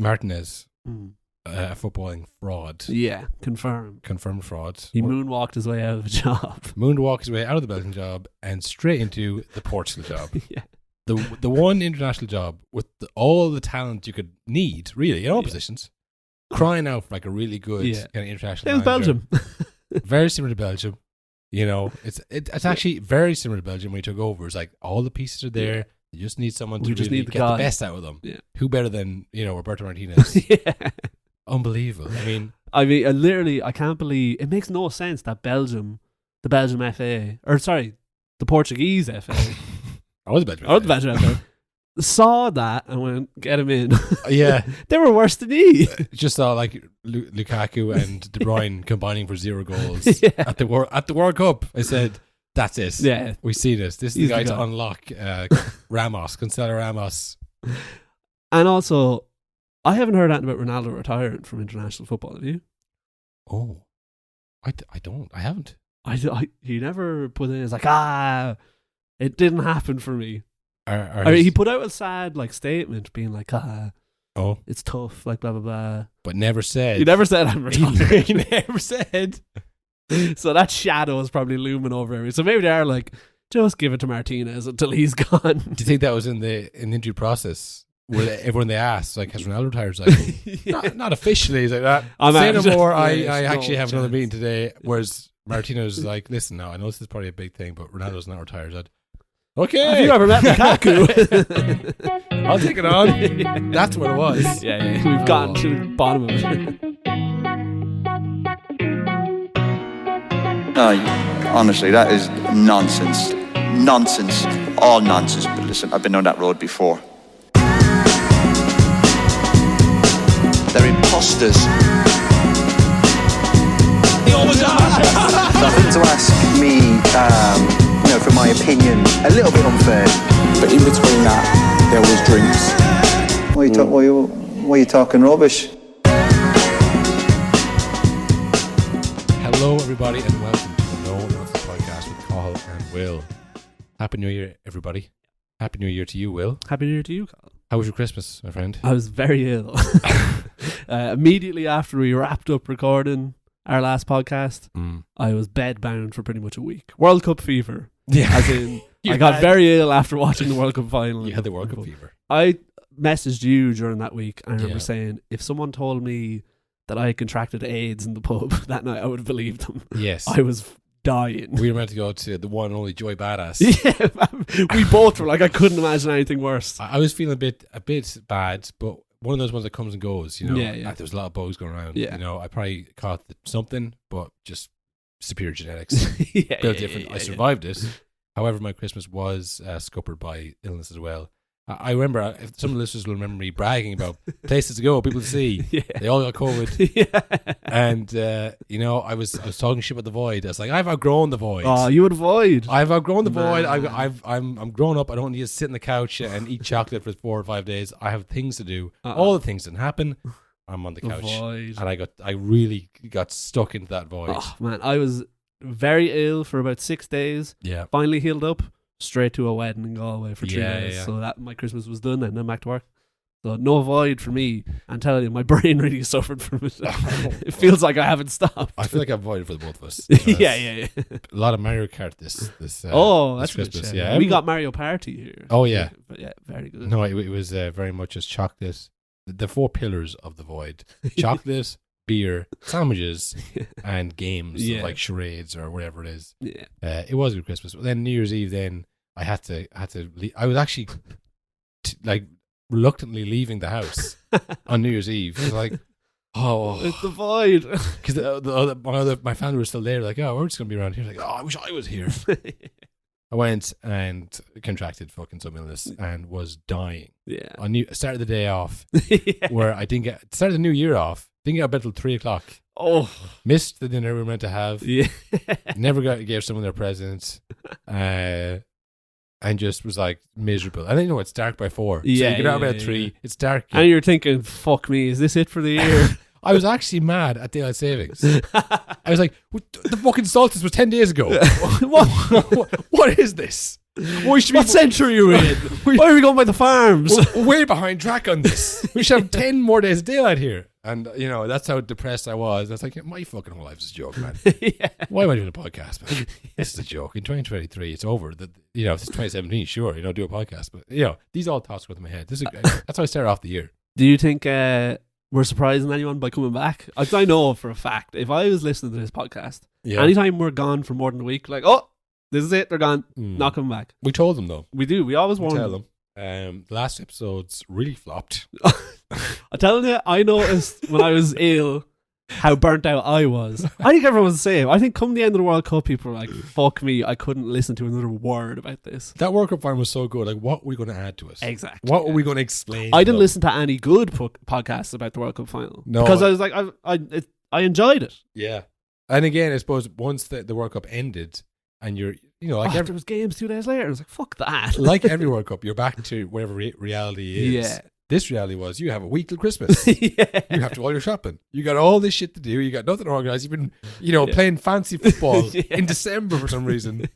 Martinez, a footballing fraud. Yeah, confirmed. Confirmed fraud. He moonwalked his way out of a job. Moonwalked his way out of the Belgian job and straight into the Portugal job. Yeah. The one international job with all the talent you could need, really, in all positions. Crying out for like a really good kind of international It was manager. Belgium. Very similar to Belgium. You know, it's actually very similar to Belgium when he took over. It's like all the pieces are there. You just need someone to really get the best out of them. Yeah. Who better than, Roberto Martinez? Yeah. Unbelievable. I literally, I can't believe, it makes no sense that the Belgium FA, the Portuguese FA. The Belgian FA. Saw that and went, get him in. Yeah. They were worse than he. Just saw like Lukaku and De Bruyne combining for 0 goals at the World Cup. I said, that's it. Yeah. We see this. This is the guy to unlock Cancelo Ramos. And also, I haven't heard anything about Ronaldo retiring from international football, have you? Oh. I don't. I haven't. He never put in, it's like, it didn't happen for me. He put out a sad statement being like, it's tough, like blah blah blah. But never said. He never said I'm retiring. He never said. So that shadow is probably looming over him. So maybe they are like, just give it to Martinez until he's gone. Do you think that was in the interview process? Everyone they asked, like, has Ronaldo retired? Like, not officially. He's like that. Say no more. I actually have another meeting today. Whereas Martinez is like, listen, now I know this is probably a big thing, but Ronaldo's not retired. Okay. Have you ever met Lukaku? I'll take it on. That's what it was. Yeah. We've gotten to the bottom of it. No, honestly, that is nonsense. Nonsense. All nonsense. But listen, I've been on that road before. They're imposters. He always are. Nothing to ask me, for my opinion, a little bit unfair. But in between that, there was drinks. Why are you talking rubbish? Hello, everybody, and welcome to the No Nonsense Podcast with Cathal and Will. Happy New Year, everybody. Happy New Year to you, Will. Happy New Year to you, Cathal. How was your Christmas, my friend? I was very ill. Immediately after we wrapped up recording our last podcast, I was bedbound for pretty much a week. World Cup fever. Yeah. As in, I got very ill after watching the World Cup final. You had the World Cup fever. I messaged you during that week, and I remember saying, if someone told me that I had contracted AIDS in the pub that night, I would have believed them. Yes. I was dying. We were meant to go to the one and only Joy Badass. Yeah, we both were like, I couldn't imagine anything worse. I was feeling a bit bad, but one of those ones that comes and goes, Yeah. Like there was a lot of bugs going around. Yeah. I probably caught something, but just superior genetics. Built different. I survived it. However, my Christmas was scuppered by illness as well. I remember, if some listeners will remember me bragging about places to go, people to see. Yeah. They all got COVID. Yeah. And, I was talking shit about the Void. I was like, I've outgrown the Void. Oh, you would Void. I've outgrown the Void. I'm grown up. I don't need to sit on the couch and eat chocolate for 4 or 5 days. I have things to do. All the things didn't happen. I'm on the couch. Void. And I really got stuck into that Void. Oh, man, I was very ill for about 6 days. Yeah. Finally healed up. Straight to a wedding in Galway for 3 days. Yeah. So that my Christmas was done and then back to work. So no Void for me. I'm telling you, my brain really suffered from it. It feels like I haven't stopped. I feel like I've voided for the both of us. Yeah. A lot of Mario Kart this that's Christmas. Good. Yeah, we got Mario Party here. Oh yeah. But yeah, very good. No, it was very much just chocolate. The 4 pillars of the Void: chocolate, beer, sandwiches, and games like charades or whatever it is. Yeah. It was a good Christmas. But then New Year's Eve, then I had to leave. I was actually reluctantly leaving the house on New Year's Eve. I was like, it's the Void. Because my family were still there. Like, we're just gonna be around here. Like, I wish I was here. I went and contracted fucking some illness and was dying. Yeah. I started the day off where I started the new year off. Didn't get out of bed till 3:00. Oh, missed the dinner we were meant to have. Yeah. Never gave someone their presents. And just was like miserable. And then it's dark by 4. So you get out of bed at 3. It's dark. And you're thinking, fuck me, is this it for the year? I was actually mad at daylight savings. I was like, the fucking solstice was 10 days ago. What is this? What century are we in? Why are we going by the farms? We're way behind track on this. We should have 10 more days of daylight here. And, that's how depressed I was. I was like, my fucking whole life is a joke, man. Why am I doing a podcast, man? This is a joke. In 2023, it's over. It's 2017, sure, do a podcast. But, these all thoughts go through my head. That's how I start off the year. Do you think we're surprising anyone by coming back? I know for a fact, if I was listening to this podcast, anytime we're gone for more than a week, like, this is it, they're gone, not coming back. We told them, though. We do. We always warn them. The last episodes really flopped. I'm telling you, I noticed when I was ill how burnt out I was. I think everyone's the same. I think come the end of the World Cup, people are like, fuck me, I couldn't listen to another word about this. That World Cup final was so good. Like, what were we going to add to us? Exactly. What were we going to explain? I didn't listen to any good podcasts about the World Cup final. No. Because I was like, I enjoyed it. Yeah. And again, I suppose once the World Cup ended and you're, there was games 2 days later. I was like, fuck that. Like every World Cup, you're back to whatever reality is. Yeah. This reality was you have a week till Christmas. You have to do all your shopping. You got all this shit to do. You got nothing organized. You've been, playing fancy football in December for some reason.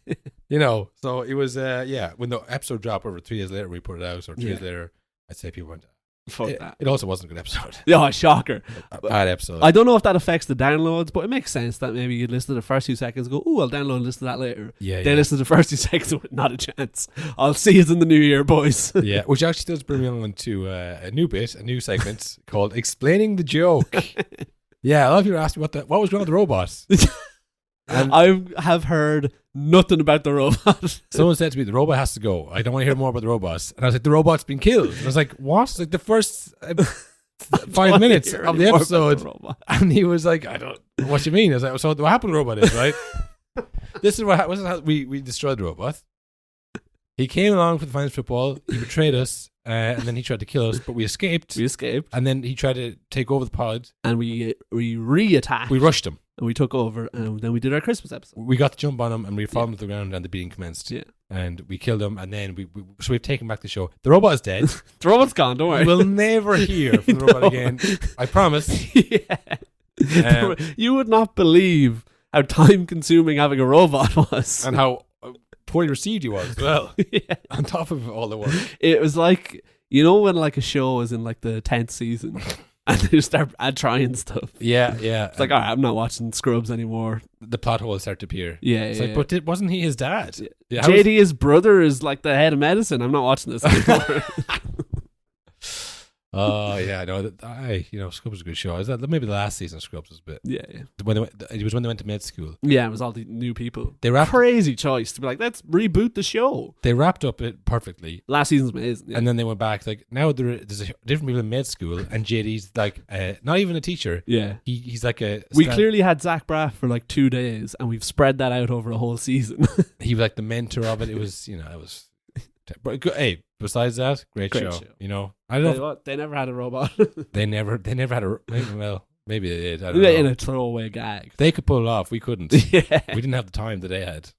So it was, when the episode dropped over 3 days later, we put it out, or 2 days later, I'd say people went, fuck that. It also wasn't a good episode. Yeah, shocker. A bad episode. I don't know if that affects the downloads, but it makes sense that maybe you'd listen to the first few seconds and go, I'll download and listen to that later. They listen to the first 2 seconds, not a chance. I'll see you in the new year, boys. Yeah, which actually does bring me on to a new segment called Explaining the Joke. Yeah, a lot of people ask me what was going on with the robot. And I have heard nothing about the robot. Someone said to me, the robot has to go. I don't want to hear more about the robots. And I was like, the robot's been killed. And I was like, what? It's like the first 5 minutes of the episode. And he was like, I don't know what you mean. I was like, so what happened to the robot is, right? This is how we destroyed the robot. He came along for the finals football. He betrayed us. And then he tried to kill us, but we escaped. And then he tried to take over the pod. And we re-attacked. We rushed him. And we took over, and then we did our Christmas episode. We got the jump on him, and we followed him to the ground, and the beating commenced. Yeah. And we killed him, and then we've taken back the show. The robot is dead. The robot's gone, don't worry. We'll never hear from the robot again. I promise. You would not believe how time-consuming having a robot was. And how poorly received he was as well. On top of all the work. It was like, when like a show is in like the 10th season... And they start trying stuff. Yeah. It's like, all right, I'm not watching Scrubs anymore. The plot holes start to appear. Yeah, like, but wasn't he his dad? Yeah, JD, his brother, is like the head of medicine. I'm not watching this anymore. Oh, yeah, I know. Scrubs was a good show. Maybe the last season of Scrubs was a bit. Yeah. It was when they went to med school. Yeah, it was all the new people. Crazy choice to be like, let's reboot the show. They wrapped up it perfectly. Last season's amazing. Yeah. And then they went back, like, now there's different people in med school, and JD's like, not even a teacher. Yeah. He's like a... We clearly had Zach Braff for like 2 days, and we've spread that out over a whole season. He was like the mentor of it. It was, it was... But hey, besides that, great show. I don't know. They never had a robot. they never had a. Maybe they did. I don't know. In a throwaway gag. They could pull it off. We couldn't. Yeah. We didn't have the time that they had.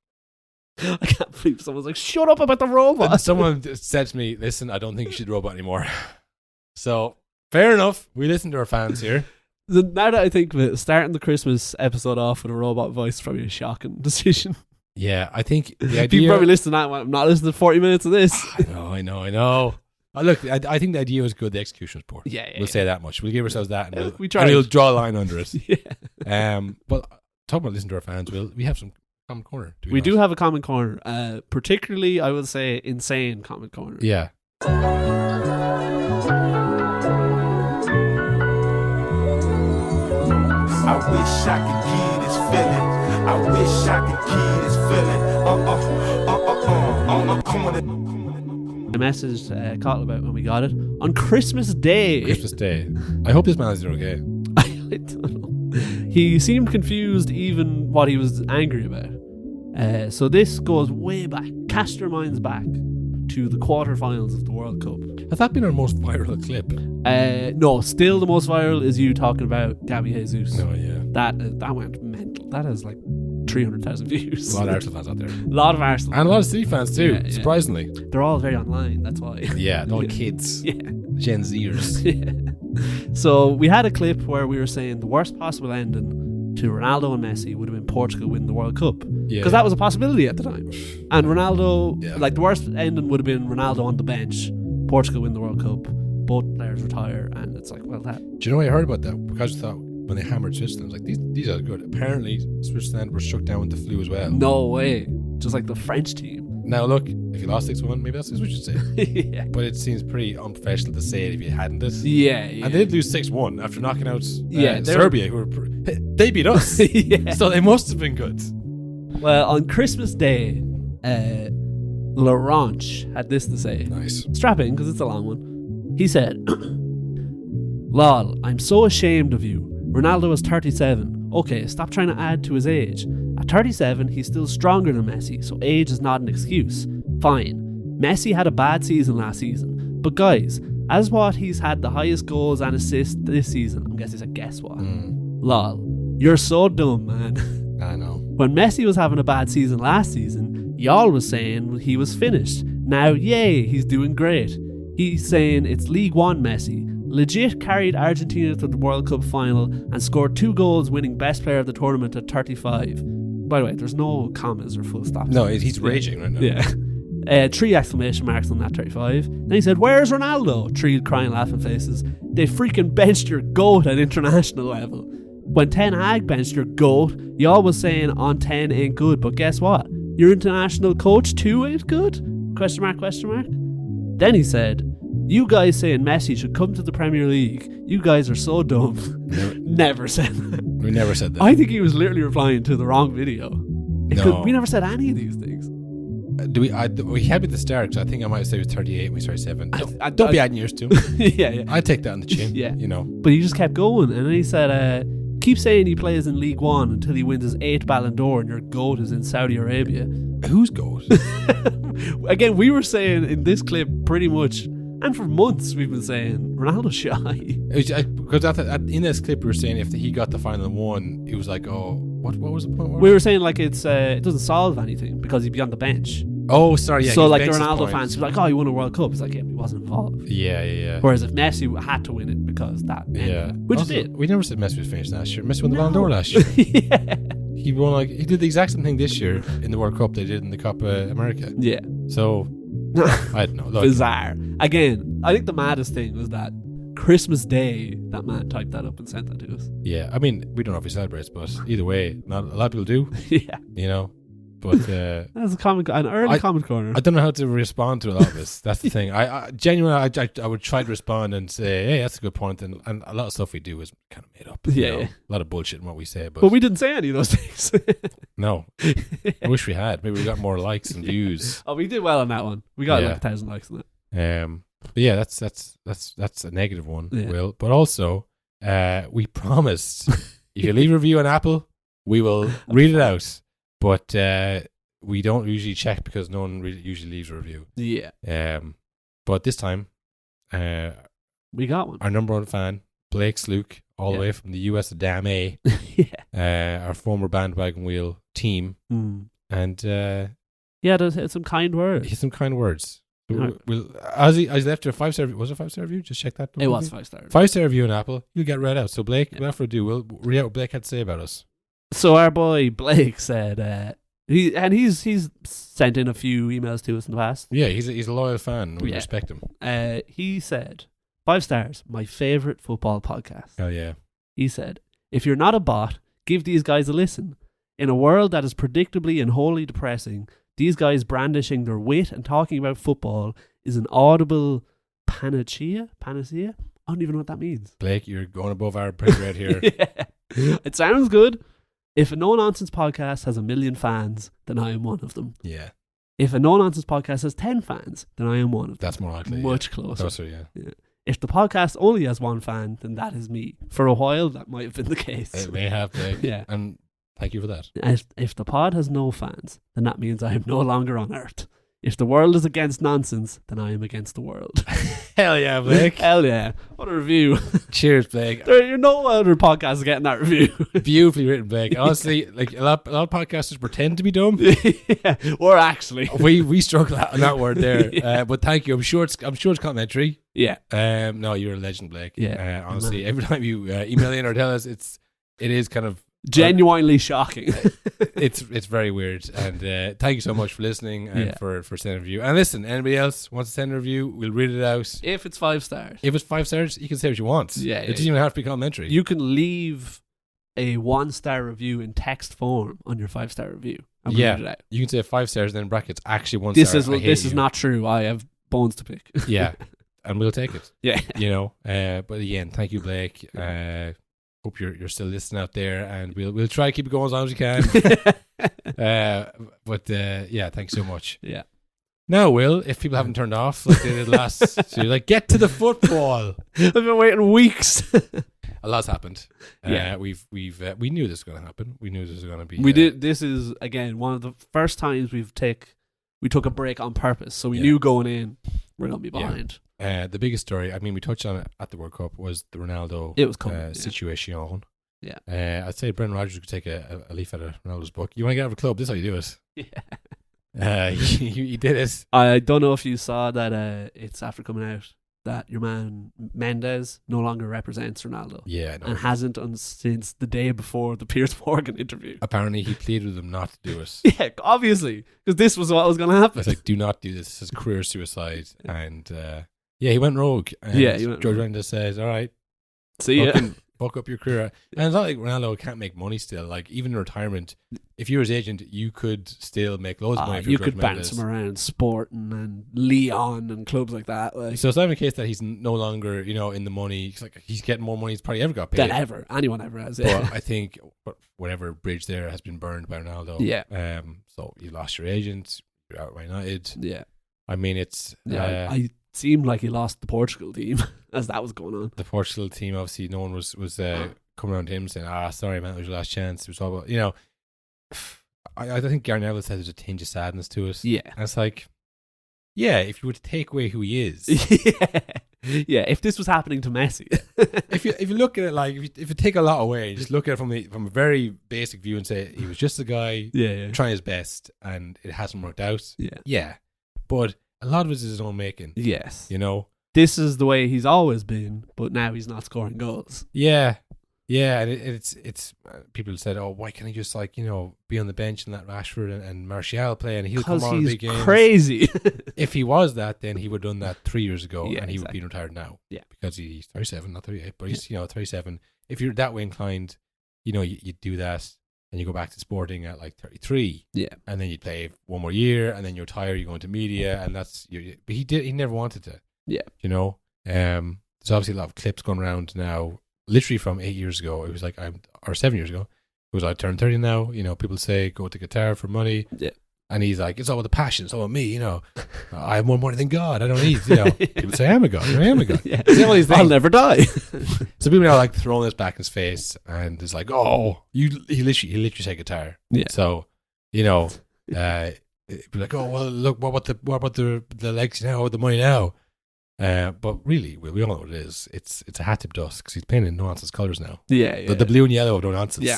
I can't believe someone's like, shut up about the robot. And someone said to me, listen, I don't think you should robot anymore. So, fair enough. We listen to our fans here. Now that I think of it, starting the Christmas episode off with a robot voice is probably a shocking decision. Yeah, I think the idea... People probably listen to that one. I'm not listening to 40 minutes of this. I know. Look, I think the idea was good. The execution was poor. We'll say that much. We'll give ourselves that, and we'll draw a line under it. But talking about listening to our fans, we have some common corner. We do have a common corner. Particularly, I would say, insane common corner. Yeah. I wish I could give this feeling. I wish I could keep this feeling. Come on. The message caught about when we got it on Christmas Day. I hope this man is doing okay. I don't know. He seemed confused even what he was angry about. So this goes way back. Cast your minds back to the quarterfinals of the World Cup. Has that been our most viral clip? No, still the most viral is you talking about Gabby Jesus. Oh yeah. That went mental. That has like 300,000 views. A lot of Arsenal fans out there. A lot of Arsenal. And a lot of City fans too, surprisingly. They're all very online, that's why. Yeah, all kids. Yeah. Gen Zers. Yeah. So we had a clip where we were saying the worst possible ending to Ronaldo and Messi would have been Portugal winning the World Cup. Yeah. Because that was a possibility at the time. And Ronaldo, like the worst ending would have been Ronaldo on the bench, Portugal win the World Cup, both players retire, and it's like, well, that. Do you know what I heard about that? Because I thought when they hammered Switzerland, I was like, these are good. Apparently, Switzerland were struck down with the flu as well. No way. Just like the French team. Now look, if you lost 6-1, maybe that's what you should say. Yeah. But it seems pretty unprofessional to say it if you hadn't it. Yeah. And they did lose 6-1 after knocking out Yeah, Serbia, who were they beat us. Yeah. So they must have been good. Well, on Christmas Day, Laurent had this to say. Nice. Strap in, because it's a long one. He said, "Lol, I'm so ashamed of you. Ronaldo is 37. Okay, stop trying to add to his age. At 37, he's still stronger than Messi, so age is not an excuse. Fine. Messi had a bad season last season. But guys, as what he's had the highest goals and assists this season, I'm guessing he said guess what? Lol, you're so dumb, man." I know. When Messi was having a bad season last season, y'all was saying he was finished. Now, yay, he's doing great. He's saying it's League One Messi. Legit carried Argentina to the World Cup final and scored 2 goals, winning best player of the tournament at 35. By the way, there's no commas or full stops. No, he's raging right now. Yeah. 3 exclamation marks on that 35. Then he said, "Where's Ronaldo?" 3 crying, laughing faces. They freaking benched your GOAT at international level. When Ten Hag benched your GOAT, you always saying on 10 ain't good, but guess what? Your international coach too ain't good? Question mark, question mark. Then he said, "You guys saying Messi should come to the Premier League. You guys are so dumb." Never said that. We never said that. I think he was literally replying to the wrong video. We never said any of these things. We had me at the start, so I think I might have said he was 38 when we started 7. Don't be adding yours to him. Yeah. I take that on the chin. Yeah. You know. But he just kept going, and then he said, "Keep saying he plays in League One until he wins his 8th Ballon d'Or, and your GOAT is in Saudi Arabia." Who's GOAT? Again, we were saying in this clip pretty much, and for months we've been saying Ronaldo's shy. Because in this clip we were saying if he got the final one, it was like, oh, what was the point? We were saying like it doesn't solve anything because he'd be on the bench. Oh, sorry. Yeah. So like the Ronaldo fans were like, "Oh, he won a World Cup." It's like, yeah, he wasn't involved. Yeah. Whereas if Messi had to win it because that, which also, did. We never said Messi was finished last year. Messi won the Ballon d'Or last year. Yeah. He won he did the exact same thing this year in the World Cup they did in the Copa America. Yeah. So I don't know. Look, bizarre. Again, I think the maddest thing was that Christmas Day that man typed that up and sent that to us. Yeah, I mean, we don't know if he celebrates, but either way, not a lot of people do. Yeah. You know. But that's an early comment corner. I don't know how to respond to a lot of this. That's the thing. I genuinely, I would try to respond and say, "Hey, that's a good point." And a lot of stuff we do is kind of made up. Yeah, you know? yeah. A lot of bullshit in what we say, but we didn't say any of those things. No, I wish we had. Maybe we got more likes and views. Oh, we did well on that one. We got like 1,000 likes on it. But yeah, that's a negative one, yeah. Will. But also, we promised if you leave a review on Apple, we will read it out. But we don't usually check because no one really usually leaves a review. Yeah. But this time, we got one. Our number 1 fan, Blake Sluke, all the way from the US of Damn A. Yeah. Our former bandwagon wheel team. And he had some kind words. He had some kind words. We'll, as he left a 5-star review. Was it a 5-star review? Just check that. It was 5-star. 5-star review on Apple. You'll get read out. So Blake, without further ado, we'll read out what Blake had to say about us. So our boy Blake said, he's sent in a few emails to us in the past. Yeah, he's a loyal fan. We respect him. He said, 5 stars, my favourite football podcast. Oh yeah. He said, if you're not a bot, give these guys a listen. In a world that is predictably and wholly depressing, these guys brandishing their wit and talking about football is an audible panacea? I don't even know what that means. Blake, you're going above our pay grade here. Yeah. It sounds good. If a no-nonsense podcast has 1 million fans, then I am one of them. Yeah. If a no-nonsense podcast has 10 fans, then I am one of them. That's more likely. Much closer. Closer, yeah. If the podcast only has 1 fan, then that is me. For a while, that might have been the case. It may have, Blake. Yeah. And thank you for that. If the pod has no fans, then that means I am no longer on Earth. If the world is against nonsense, then I am against the world. Hell yeah, Blake. Hell yeah. What a review. Cheers, Blake. You're no other podcast getting that review. Beautifully written, Blake. Honestly, like a lot of podcasters pretend to be dumb. Yeah, or actually. We struggle on that word there. Yeah. But thank you. I'm sure it's complimentary. Yeah. No, you're a legend, Blake. Yeah. Honestly, every time you email in or tell us, it is kind of Genuinely shocking. It's very weird. And thank you so much for listening and for sending a review. And listen, anybody else wants to send a review, we'll read it out. If it's 5 stars. If it's 5 stars, you can say what you want. Yeah, it doesn't even have to be complimentary. You can leave a 1-star review in text form on your 5-star review. And we'll read it out. You can say 5 stars and then in brackets actually 1 this star. This is not true. I have bones to pick. Yeah. And we'll take it. Yeah. You know. But again, thank you, Blake. Hope you're still listening out there, and we'll try to keep it going as long as we can. But thanks so much. Yeah. Now, Will, if people haven't turned off like they did last, so you're like, get to the football. I've been waiting weeks. A lot's happened. Yeah. We knew this was going to happen. We knew this was going to be. We did. This is again one of the first times we took a break on purpose. So we knew going in we're going to be behind. The biggest story, I mean, we touched on it at the World Cup, was the Ronaldo situation. Yeah. I'd say Brendan Rodgers could take a leaf out of Ronaldo's book. You want to get out of a club, this is how you do it. Yeah. He did it. I don't know if you saw that it's after coming out that your man Mendes no longer represents Ronaldo. Yeah, I know. And hasn't since the day before the Piers Morgan interview. Apparently he pleaded with them not to do it. Yeah, obviously. Because this was what was going to happen. It's like, do not do this. This is career suicide. And he went rogue. And he went George rogue. Mendes says, all right, see ya. Fuck up your career. And it's not like Ronaldo can't make money still. Like, even in retirement, if you were his agent, you could still make loads of money. If you could bounce him around Sporting and Leon and clubs like that. Like. So it's not even a case that he's no longer, in the money. It's like he's getting more money he's probably ever got paid. Than ever. Anyone ever has. Yeah. But I think whatever bridge there has been burned by Ronaldo. Yeah. So you lost your agent. You're out by United. Yeah. I mean, it's... I seemed like he lost the Portugal team as that was going on. The Portugal team, obviously, no one was coming around to him saying, sorry, man, it was your last chance. It was all about, I think Gary Neville said there's a tinge of sadness to it. Yeah. And it's like, if you were to take away who he is. Yeah, if this was happening to Messi. if you look at it like, if you take a lot away, just look at it from a very basic view and say, he was just a guy trying his best and it hasn't worked out. Yeah. Yeah. But a lot of it is his own making. Yes. This is the way he's always been, but now he's not scoring goals. Yeah. Yeah, and it's people said, oh, why can't he just be on the bench and let Rashford and Martial play and he'll come on big games? Crazy. If he was that, then he would have done that 3 years ago and he would be retired now. Yeah. Because he's 37, not 38, but he's 37. If you're that way inclined, you do that and you go back to Sporting at like 33. Yeah. And then you play one more year and then you retire, you go into media and but he never wanted to. Yeah. There's obviously a lot of clips going around now. Literally from 8 years ago, it was like or 7 years ago, it was I turned 30 now. People say go to Qatar for money, and he's like, it's all about the passion, it's all about me. I have more money than God. I don't need. People say I'm a god. I am a god. Yeah. All these things. I'll never die. So people are like throwing this back in his face, and it's like, oh, he literally said Qatar. Yeah. So be like, oh well, look, what about the legs now? What about the money now? But really, we all know what it is. It's a hat tip dust because he's playing in no nonsense colours now. Yeah. The blue and yellow of no nonsense. Yeah,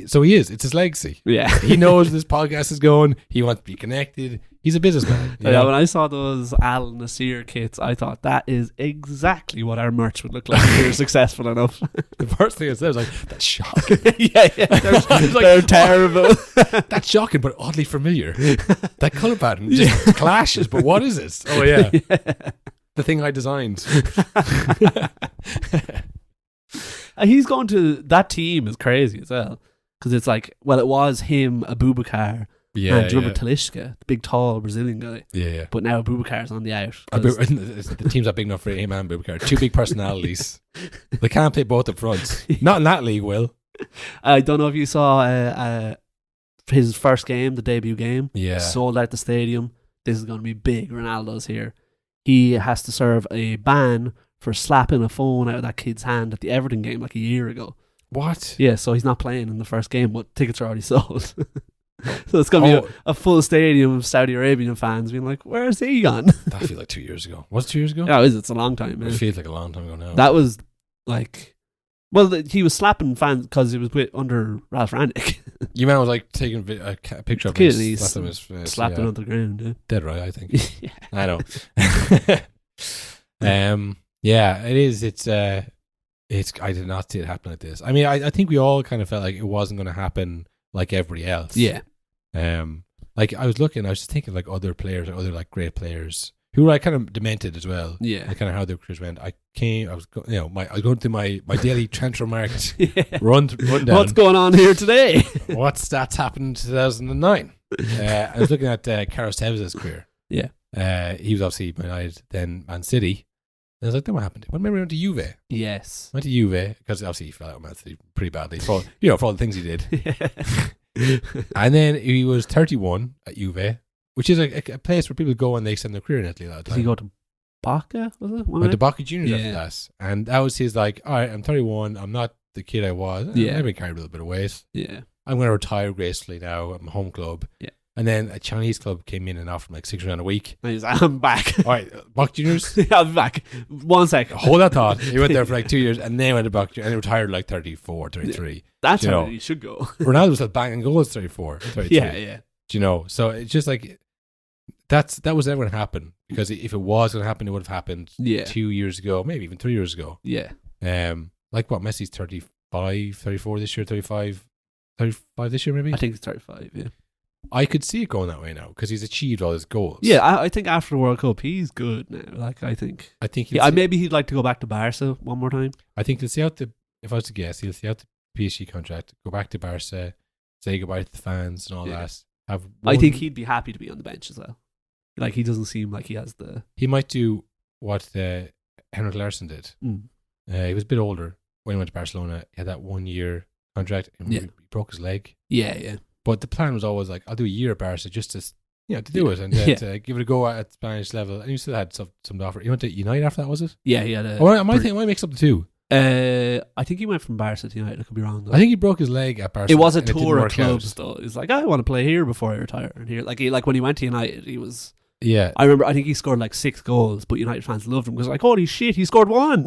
so he is. It's his legacy. Yeah, he knows this podcast is going. He wants to be connected. He's a businessman. When I saw those Al Nassir kits, I thought that is exactly what our merch would look like if we were successful enough. The first thing I said was like, that's shocking. Yeah, they're terrible. That's shocking, but oddly familiar. That colour pattern just clashes. But what is this? Oh yeah. The thing I designed. He's going to... That team is crazy as well. Because it's like... Well, it was him, Abubakar. Yeah, and do you remember Talisca? The big, tall Brazilian guy. Yeah. But now Abubakar's on the out. The team's not big enough for him and Abubakar. Two big personalities. They can't play both up front. Not in that league, Will. I don't know if you saw his first game, the debut game. Yeah. Sold out the stadium. This is going to be big. Ronaldo's here. He has to serve a ban for slapping a phone out of that kid's hand at the Everton game like a year ago. What? Yeah, so he's not playing in the first game, but tickets are already sold. So it's going to be a full stadium of Saudi Arabian fans being like, where's he gone? That feels like 2 years ago. Was it 2 years ago? Yeah, it's a long time, man. It feels like a long time ago now. That was like... Well, he was slapping fans because he was under Ralph Rangnick. Your man was like taking a picture of his face. Slapped him on the ground, yeah. Dead right, I think. Yeah. I know. Yeah, it is. It's I did not see it happen like this. I mean, I think we all kind of felt like it wasn't going to happen like everybody else. Yeah. Like I was just thinking like other players, or other like great players who were like kind of demented as well. Yeah. Like kind of how their careers went. I was going through my daily transfer market run down. What's going on here today? What stats happened in 2009? I was looking at Carlos Tevez' career. Yeah. He was obviously Man United, then Man City. And I was like, then what happened? I remember he went to Juve. Yes. Went to Juve because obviously he fell out of Man City pretty badly for all the things he did. And then he was 31 at Juve, which is a place where people go and they extend their career in Italy a lot of time. Did he go to Baca? Was it? Went to Boca Juniors after that. And that was his like, all right, I'm 31. I'm not the kid I was. Yeah. Maybe I carried a little bit of weight. Yeah. I'm going to retire gracefully now at my home club. Yeah. And then a Chinese club came in and offered him like $6,000 a week. And he's like, I'm back. All right, Boca Juniors. I'll be back. 1 sec. Hold that thought. He went there for like 2 years and then went to Boca Juniors and he retired like 34, 33. Yeah. That's how he should go. Ronaldo was like banging goals 34, 33. Yeah. Do you know? So it's just like that was never going to happen, because if it was going to happen, it would have happened 2 years ago, maybe even 3 years ago. Yeah. Like what? Messi's 35, 34 this year, 35 this year maybe? I think it's 35, yeah. I could see it going that way now because he's achieved all his goals. Yeah, I think after the World Cup, he's good now. Like, I think maybe he'd like to go back to Barca one more time. I think if I was to guess, he'll see out the PSG contract, go back to Barca, say goodbye to the fans and all that. I think he'd be happy to be on the bench as well. Like, he doesn't seem like he has the... He might do what Henrik Larsson did. He was a bit older when he went to Barcelona. He had that 1 year contract and he broke his leg. Yeah. But the plan was always like, I'll do a year at Barca just to do it and to give it a go at Spanish level. And he still had some to offer. He went to United after that, was it? Yeah, he had a... I might mix up the two. I think he went from Barca to United. I could be wrong though. I think he broke his leg at Barca. It was a tour of clubs though. He's like, I want to play here before I retire. And here, like when he went to United, he was... Yeah. I think he scored like 6 goals, but United fans loved him because like, holy shit, he scored 1.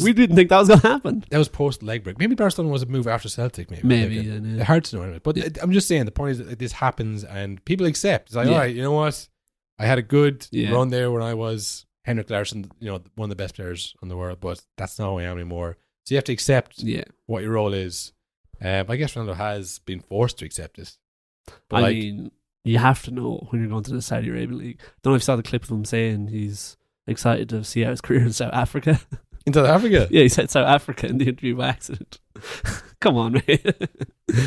We didn't think that was going to happen. That was post leg break. Maybe Barcelona was a move after Celtic. Maybe. It's hard to know anyway. But I'm just saying, the point is that this happens and people accept. It's like, all right, you know what? I had a good run there when I was Henrik Larsson, one of the best players in the world, but that's not who I am anymore. So you have to accept what your role is. I guess Ronaldo has been forced to accept it. But I mean, you have to know when you're going to the Saudi Arabia League. Don't know if you saw the clip of him saying he's excited to see out his career in South Africa. In South Africa? Yeah, he said South Africa in the interview by accident. Come on, mate.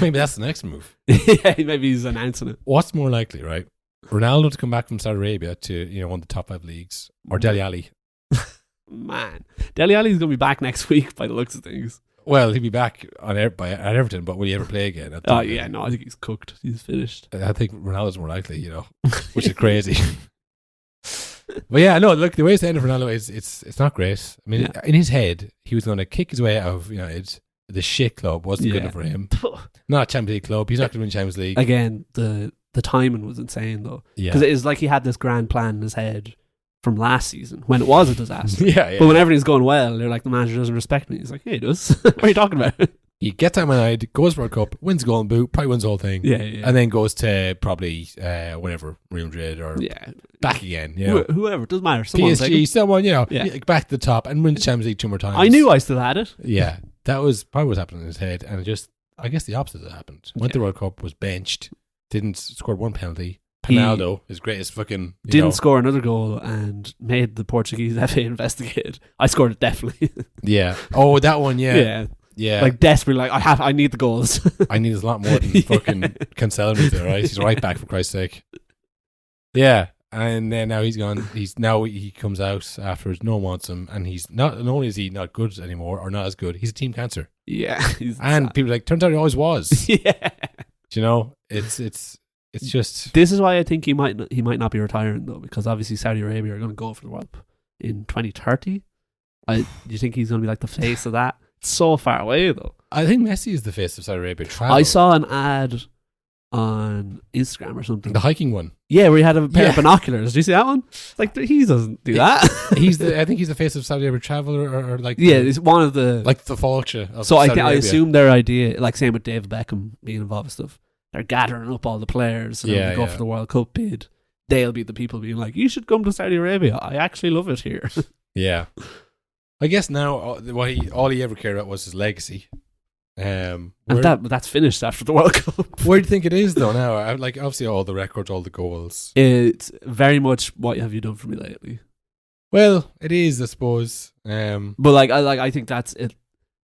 Maybe that's the next move. Yeah, maybe he's announcing it. What's more likely, right? Ronaldo to come back from Saudi Arabia to one of the top 5 leagues, or Dele Alli? Man, Dele Alli's going to be back next week by the looks of things. Well, he'll be back at Everton, but will he ever play again? I think he's cooked. He's finished. I think Ronaldo's more likely, which is crazy. But yeah, no, look, the way it's ended for Ronaldo is it's not great. I mean, in his head, he was going to kick his way out of United. The shit club wasn't good enough for him. Not a Champions League club. He's not going to win Champions League. Again, the timing was insane, though. Yeah. Because it is like he had this grand plan in his head from last season when it was a disaster. Yeah. But when everything's going well, they're like, the manager doesn't respect me. He's like, yeah, he does. What are you talking about? He gets out of United, goes World Cup, wins Golden Boot, probably wins the whole thing. Yeah. And then goes to probably whatever, Real Madrid or back again. Whoever, doesn't matter. PSG, someone, back to the top and win the Champions League 2 more times. I knew I still had it. Yeah. That was probably what was happening in his head. And I guess the opposite that happened. Went to the World Cup, was benched, didn't score 1 penalty. Ronaldo, his greatest fucking... Didn't score another goal and made the Portuguese FA investigate. I scored it definitely. Yeah. Oh, that one, yeah. Yeah. Like desperately, like I need the goals. I need a lot more than fucking Cancelo needs it, right? He's right back for Christ's sake. Yeah. And then now he's gone. He comes out afterwards. No one wants him, and he's not only is he not good anymore or not as good, he's a team cancer. Yeah. And people are like, turns out he always was. Yeah. It's just... This is why I think he might not be retiring though, because obviously Saudi Arabia are going to go for the World Cup in 2030. Do you think he's going to be like the face of that? It's so far away though. I think Messi is the face of Saudi Arabia travel. I saw an ad on Instagram or something. The hiking one. Yeah, where he had a pair of binoculars. Do you see that one? Like, he doesn't do that. I think he's the face of Saudi Arabia travel or like... Yeah, it's one of the... Like the Falcha of So Saudi I Arabia. assume their idea, like same with David Beckham being involved with stuff, they're gathering up all the players and then they go for the World Cup bid. They'll be the people being like, you should come to Saudi Arabia. I actually love it here. Yeah. I guess now all he ever cared about was his legacy. And that's finished after the World Cup. Where do you think it is though now? Like obviously all the records, all the goals. It's very much what have you done for me lately? Well, it is, I suppose. But I think that's it.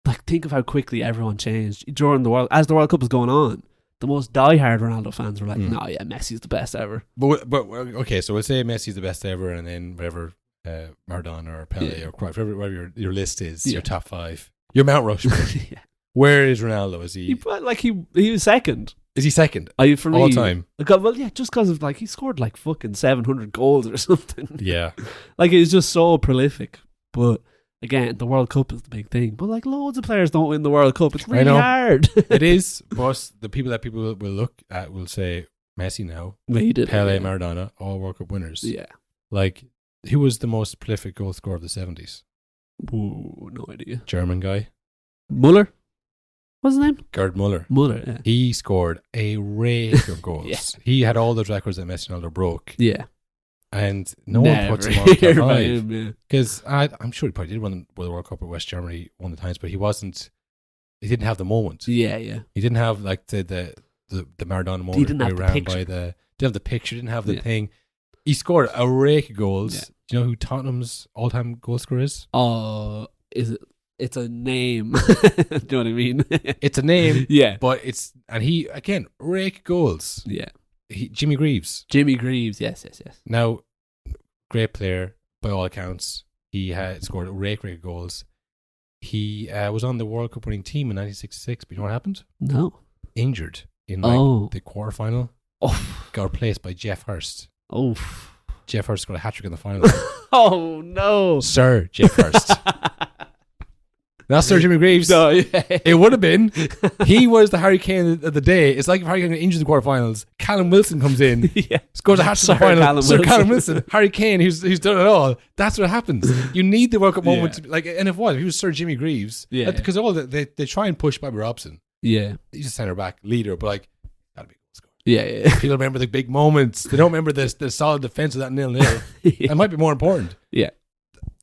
Like, think of how quickly everyone changed during as the World Cup was going on. The most diehard Ronaldo fans were like, "No, yeah, Messi's the best ever." But okay, so we'll say Messi's the best ever, and then whatever Maradona or Pelé or whatever your list is, your top 5, your Mount Rushmore. Yeah. Where is Ronaldo? Is he was second? Is he second? For me, all time? Well, yeah, just because of he scored like fucking 700 goals or something. Yeah, he's just so prolific. But again, the World Cup is the big thing. But loads of players don't win the World Cup. It's really hard. It is. But the people will look at will say Messi now, Pelé, Maradona, all World Cup winners. Yeah. Who was the most prolific goal scorer of the 70s? Ooh, no idea. German guy. Muller? What's his name? Gerd Muller. Yeah. He scored a rake of goals. Yeah. He had all those records that Messi and Ronaldo broke. Yeah. And no one puts him on top 5. Because I'm sure he probably did win the World Cup at West Germany one of the times, but he didn't have the moment. Yeah, yeah. He didn't have the Maradona moment. He didn't have the picture. Didn't have the picture, didn't have the thing. He scored a rake of goals. Yeah. Do you know who Tottenham's all-time goal scorer is? Oh, is it? It's a name. Do you know what I mean? It's a name. Yeah. But he, again, rake goals. Yeah. Jimmy Greaves. Yes. Now, great player by all accounts. He had scored a rake of goals. He was on the World Cup winning team in 1966, but you know what happened? No. Injured in the quarterfinal. Oh. Got replaced by Jeff Hurst. Oh. Jeff Hurst got a hat-trick in the final. Oh, no. Sir Jeff Hurst. Not Sir Jimmy Greaves. No, yeah. It would have been. He was the Harry Kane of the day. It's like if Harry Kane got injured in the quarterfinals, Callum Wilson comes in, scores a hat-trick in the final. Sir Callum Wilson, Harry Kane, who's done it all. That's what happens. You need the World Cup moment to and if he was Sir Jimmy Greaves, because they try and push Bobby Robson. Yeah, he's a centre back leader, but that'd be a goal scorer. Yeah. People remember the big moments. They don't remember the solid defense of that 0-0. That might be more important. Yeah.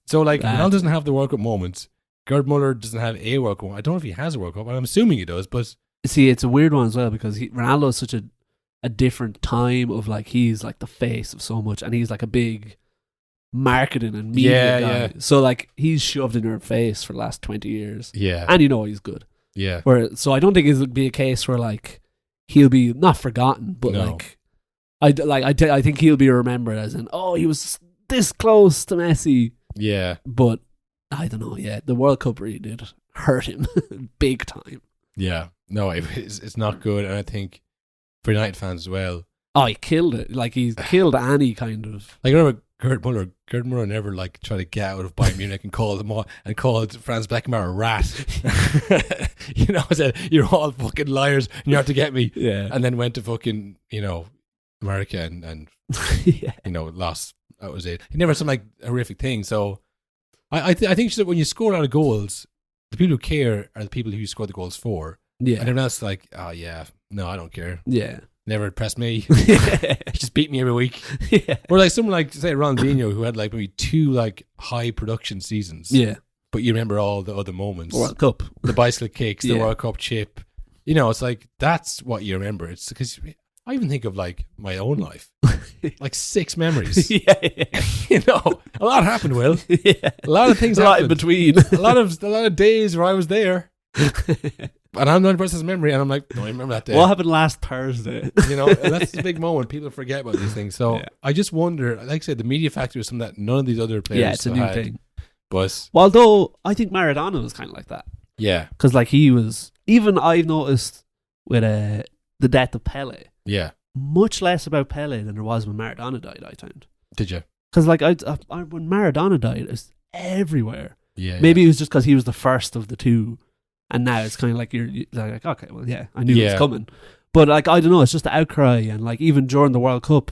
So Ronaldo doesn't have the World Cup moments. Gerd Muller doesn't have a World Cup. I don't know if he has a World Cup. I'm assuming he does, but see, it's a weird one as well because Ronaldo is such a different time of he's the face of so much, and he's a big marketing and media guy. Yeah. So he's shoved in her face for the last 20 years. Yeah, and he's good. Yeah. So I don't think it'll be a case where he'll be not forgotten, but no. I think he'll be remembered as he was this close to Messi. Yeah, but. I don't know. Yeah, the World Cup really did hurt him big time. Yeah, no, it's not good, and I think for United fans as well. Oh, he killed it. He's killed any kind of. I remember Gerd Muller. Gerd Muller never tried to get out of Bayern Munich and called them all and called Franz Beckenbauer a rat. Said you're all fucking liars and you have to get me. Yeah, and then went to fucking America and lost. That was it. He never had some horrific thing. So. I think when you score a lot of goals, the people who care are the people who you score the goals for. Yeah. And everyone else is no, I don't care. Yeah. Never impressed me. He just beat me every week. Yeah. Or someone say Ronaldinho who had maybe 2 high production seasons. Yeah. But you remember all the other moments. World Cup. The bicycle kicks, the World Cup chip. It's that's what you remember. It's because I even think of my own life. 6 memories. Yeah. A lot happened, Will. Yeah. A lot of things happened. A lot in between. a lot of days where I was there. And I'm the only person's memory, and I'm don't even remember that day. What happened last Thursday? That's the big moment. People forget about these things. So I just wonder, like I said, the media factor is something that none of these other players Yeah, it's a new had. thing. But although I think Maradona was kind of like that. Yeah. Because he was, even I've noticed with the death of Pelé. Yeah. Much less about Pelé than there was when Maradona died, I found. Did you? Because when Maradona died, it was everywhere. Yeah. Maybe it was just because he was the first of the two, and now it's kind of you're okay, well, yeah, I knew it was coming. But I don't know, it's just the outcry, and even during the World Cup,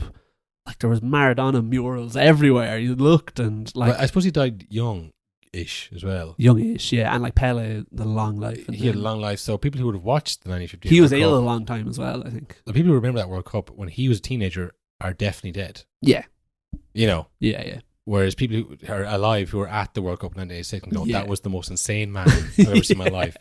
there was Maradona murals everywhere. You looked and Well, I suppose he died young-ish as well. Youngish, yeah, and Pelé, the long life. He had a long life, so people who would have watched the 1950. He was ill a long time as well, I think. The people who remember that World Cup when he was a teenager are definitely dead. Yeah. Yeah. Whereas people who are alive who were at the World Cup in 1986 can go, that was the most insane man I've ever seen in my life.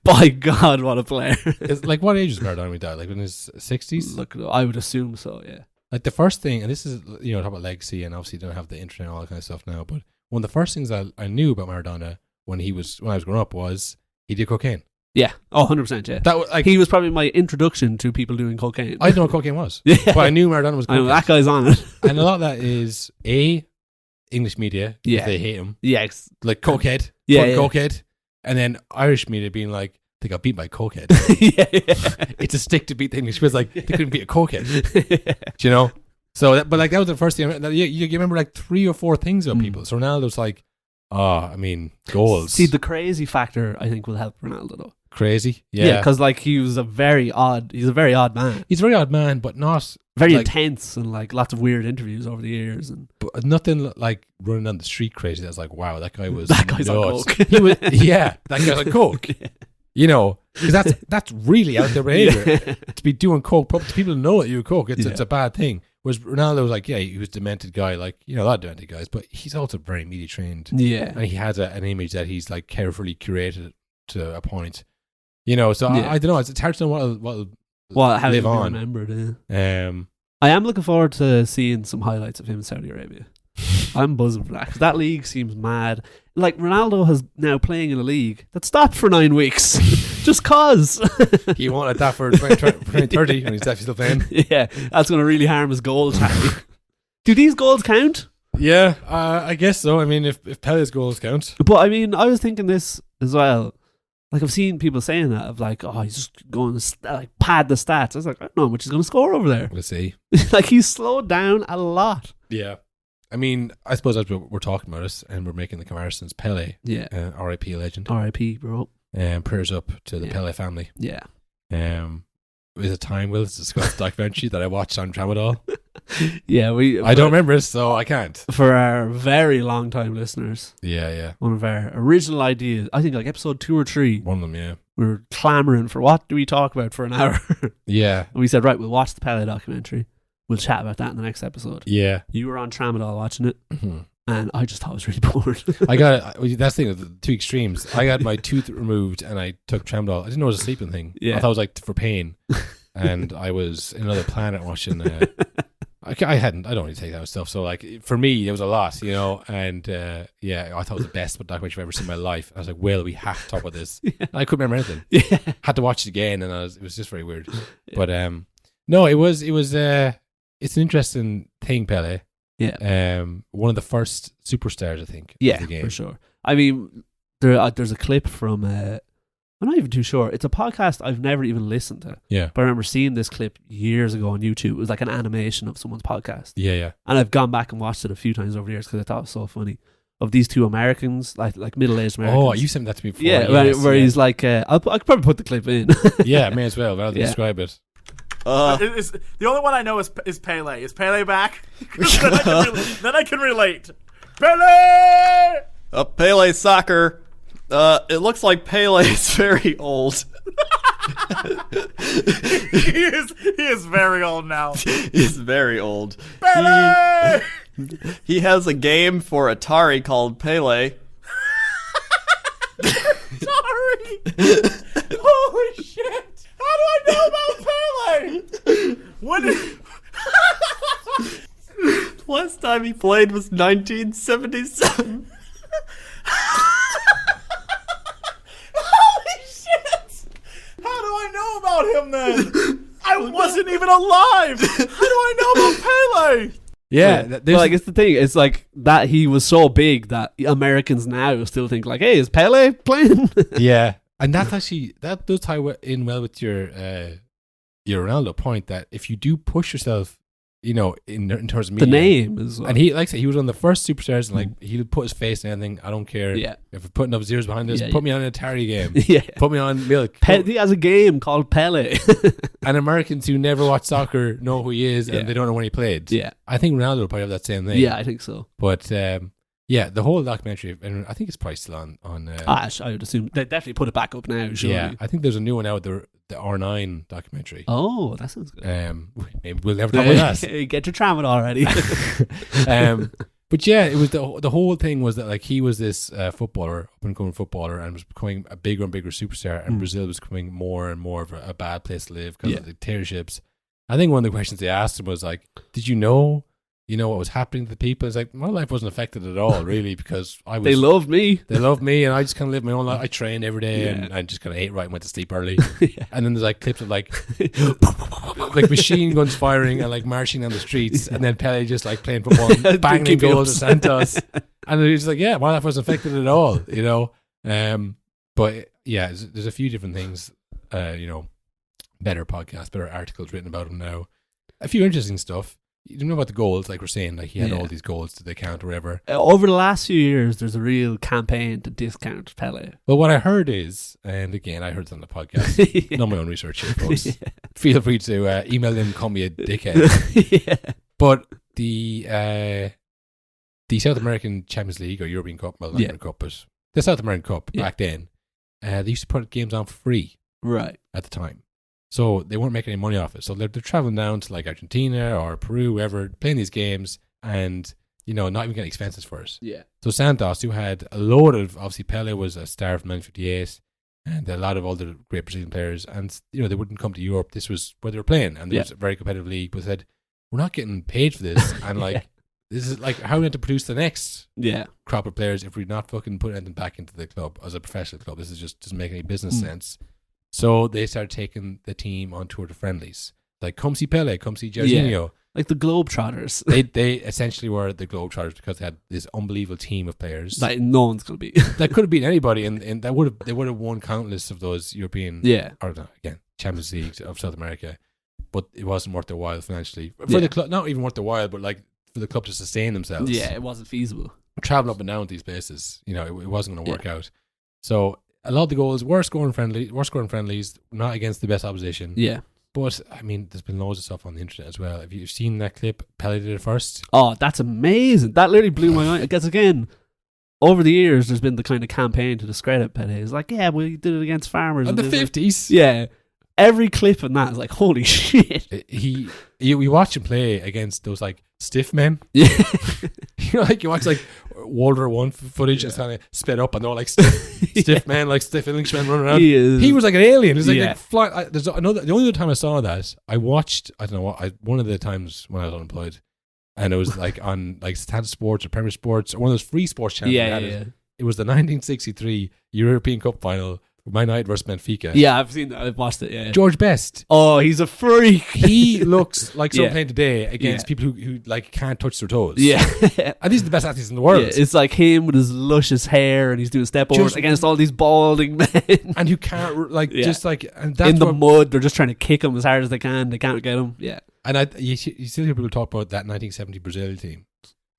By God, what a player. It's like, what age was Maradona when he died? Like in his 60s? Look, I would assume so, yeah. Like the first thing, and this is, talk about legacy, and obviously you don't have the internet and all that kind of stuff now, but one of the first things I knew about Maradona when I was growing up was he did cocaine. Yeah, 100%, yeah. That was, like, he was probably my introduction to people doing cocaine. I didn't know what cocaine was. But I knew Maradona was cocaine. I know, that guy's on it. And a lot of that is, English media, they hate him. Yeah. Like cokehead. Cokehead. And then Irish media being like, they got beat by cokehead. It's a stick to beat the English. It was like, they couldn't beat a cokehead. Do you know? So, that was the first thing. You remember like 3 or 4 things about people. So Ronaldo's like, goals. See, the crazy factor, I think, will help Ronaldo though. Crazy? Yeah, because like he's a very odd man. He's a very odd man, but not... Very intense and like lots of weird interviews over the years. But nothing like running down the street crazy that's like, wow, that guy was That guy's nuts. on coke. That guy's on coke. You know, because that's really out there behavior. To be doing coke, people know that you do coke. It's a bad thing. Whereas Ronaldo was like, he was a demented guy, like, a lot of demented guys, but he's also very media trained. Yeah. And he has an image that he's like carefully curated to a point. You know, so I don't know. It's hard to know how live to be on. remembered. I am looking forward to seeing some highlights of him in Saudi Arabia. I'm buzzing for that because that league seems mad. Like Ronaldo has now playing in a league that stopped for 9 weeks just cause. He won't let that for 2030 when he's definitely still playing. Yeah, that's going to really harm his goal tally. Do these goals count? Yeah, I guess so. I mean, if Pelé's goals count. But I mean, I was thinking this as well. Like I've seen people saying that of like, he's just going to like pad the stats. I was like, I don't know how much he's going to score over there. We'll see. Like he's slowed down a lot. Yeah. I mean, I suppose as we're talking about this and we're making the comparisons, Pelé, R.I.P. legend. R.I.P. bro. Prayers up to the Pelé family. Yeah. It was a time, Will, to discuss the documentary that I watched on Tramadol. Yeah, I don't remember it, so I can't. For our very long time listeners. Yeah. One of our original ideas, I think like episode 2 or 3. One of them, yeah. We were clamoring for what do we talk about for an hour? Yeah. And we said, right, we'll watch the Pelé documentary. We'll chat about that in the next episode. Yeah. You were on Tramadol watching it. Mm-hmm. And I just thought it was really bored. That's the thing, the 2 extremes. I got my tooth removed and I took Tramadol. I didn't know it was a sleeping thing. Yeah. I thought it was like for pain. And I was in another planet watching. I don't really take that stuff. So like for me, it was a lot, And I thought it was the best documentary I've ever seen in my life. I was like, Will, we have to talk about this. And I couldn't remember anything. Yeah. Had to watch it again, and it was just very weird. Yeah. But no, it was. It's an interesting thing, Pelé. Yeah. One of the first superstars, I think. Yeah, of the game. for sure. I mean, there's a clip from. I'm not even too sure. It's a podcast I've never even listened to. Yeah. But I remember seeing this clip years ago on YouTube. It was like an animation of someone's podcast. Yeah. And I've gone back and watched it a few times over the years because I thought it was so funny. Of these 2 Americans, like middle-aged Americans. Oh, you sent that to me before. Yeah, where he's like, I could probably put the clip in. Yeah, may as well. Rather than describe it. The only one I know is Pelé. Is Pelé back? then I can relate. Pelé! Pelé soccer. It looks like Pelé is very old. He is very old now. He's very old. Pelé! He has a game for Atari called Pelé. Sorry. Holy shit! How do I know about Pelé? When? Last time he played was 1977. Holy shit! How do I know about him then? I wasn't even alive. How do I know about Pelé? Yeah, like it's the thing. It's like that he was so big that Americans now still think like, "Hey, is Pelé playing?" Yeah, and that does tie in well with your Ronaldo point that if you do push yourself, in terms of media, the name is, and he, like I said, he was one of the first superstars, and like he'd put his face in anything. I don't care. Yeah, if we're putting up zeros behind this, put me on an Atari game. Yeah, put me on Milk. He has a game called Pelé. And Americans who never watch soccer know who he is, and they don't know when he played. Yeah, I think Ronaldo will probably have that same thing. Yeah, I think so. But the whole documentary, and I think it's probably still on. I would assume they definitely put it back up now. Surely. Yeah, I think there's a new one out, the R9 documentary. Oh, that sounds good. Maybe we'll never talk about that. Get your travel already. But yeah, it was the whole thing was that like he was this footballer, up and coming footballer, and was becoming a bigger and bigger superstar, and Brazil was becoming more and more of a bad place to live because of the dictatorships. I think one of the questions they asked him was like, "Did you know what was happening to the people?" It's like, my life wasn't affected at all, really, because they loved me. They loved me, and I just kind of lived my own life. I trained every day, and I just kind of ate right and went to sleep early. And then there's like clips of like machine guns firing and like marching down the streets, and then Pelé just like playing football, and banging goals at Santos. And he's like, yeah, my life wasn't affected at all, But yeah, there's a few different things, better podcasts, better articles written about him now. A few interesting stuff. You don't know about the goals, like we're saying, like he had all these goals to the count or whatever. Over the last few years, there's a real campaign to discount Pelé. Well, what I heard is, and again, I heard it on the podcast, not my own research here, folks. Feel free to email them, call me a dickhead. But the South American Champions League or European Cup, well, not European Cup, but the South American Cup back then, they used to put games on for free, right, at the time. So they weren't making any money off it. So they're traveling down to like Argentina or Peru, wherever, playing these games, and not even getting expenses for it. Yeah. So Santos, who had a load of, obviously Pelé was a star from 1958, and a lot of other great Brazilian players, and they wouldn't come to Europe. This was where they were playing, and it was a very competitive league. But said, we're not getting paid for this, and like this is like how we have to produce the next crop of players if we're not fucking putting anything back into the club as a professional club. This is just doesn't make any business sense. So they started taking the team on tour to friendlies. Like, come see Pelé, come see Jairzinho. Yeah. Like the Globetrotters. They essentially were the Globetrotters because they had this unbelievable team of players. Like, no one's going to beat. That could have beaten anybody, and they would have won countless of those European, Champions League of South America. But it wasn't worth their while financially. For the club, not even worth their while, but like for the club to sustain themselves. Yeah, it wasn't feasible. Traveling up and down these places, it wasn't going to work out. So a lot of the goals were scoring friendlies, not against the best opposition. Yeah. But, I mean, there's been loads of stuff on the internet as well. Have you seen that clip? Pelé did it first. Oh, that's amazing. That literally blew my mind. I guess, again, over the years, there's been the kind of campaign to discredit Pelé. It's like, yeah, well, he did it against farmers. In the 50s? Yeah. Every clip in that is like, holy shit. We watch him play against those, like, stiff men. Yeah. You watch, like, World War One footage and kind of sped up, and they're all like stiff men, like stiff Englishmen running around. He was like an alien. He's like fly. The only other time I saw that, I watched. I don't know what. One of the times when I was unemployed, and it was like on like Stan Sports or Premier Sports or one of those free sports channels. It was the 1963 European Cup final. Man United versus Benfica. Yeah, I've seen that. I've watched it. Yeah, George Best. Oh, he's a freak. He looks like someone playing today against people who like can't touch their toes. Yeah, and these are the best athletes in the world. Yeah, it's like him with his luscious hair, and he's doing step overs against all these balding men, and who can't just like and that's in the mud. They're just trying to kick him as hard as they can. They can't get him. Yeah, and you still hear people talk about that 1970 Brazil team.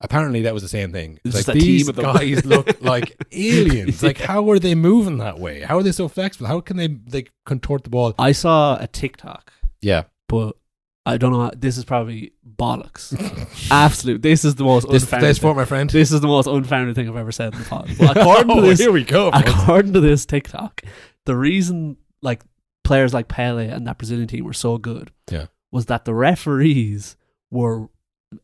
Apparently that was the same thing. It's like these guys look like aliens. Like, how are they moving that way? How are they so flexible? How can they contort the ball? I saw a TikTok. Yeah. But I don't know. This is probably bollocks. Absolute. This is the most unfounded. This for my friend. This is the most unfounded thing I've ever said in the pod. But according to this, here we go. According to this TikTok, the reason like players like Pelé and that Brazilian team were so good, was that the referees were.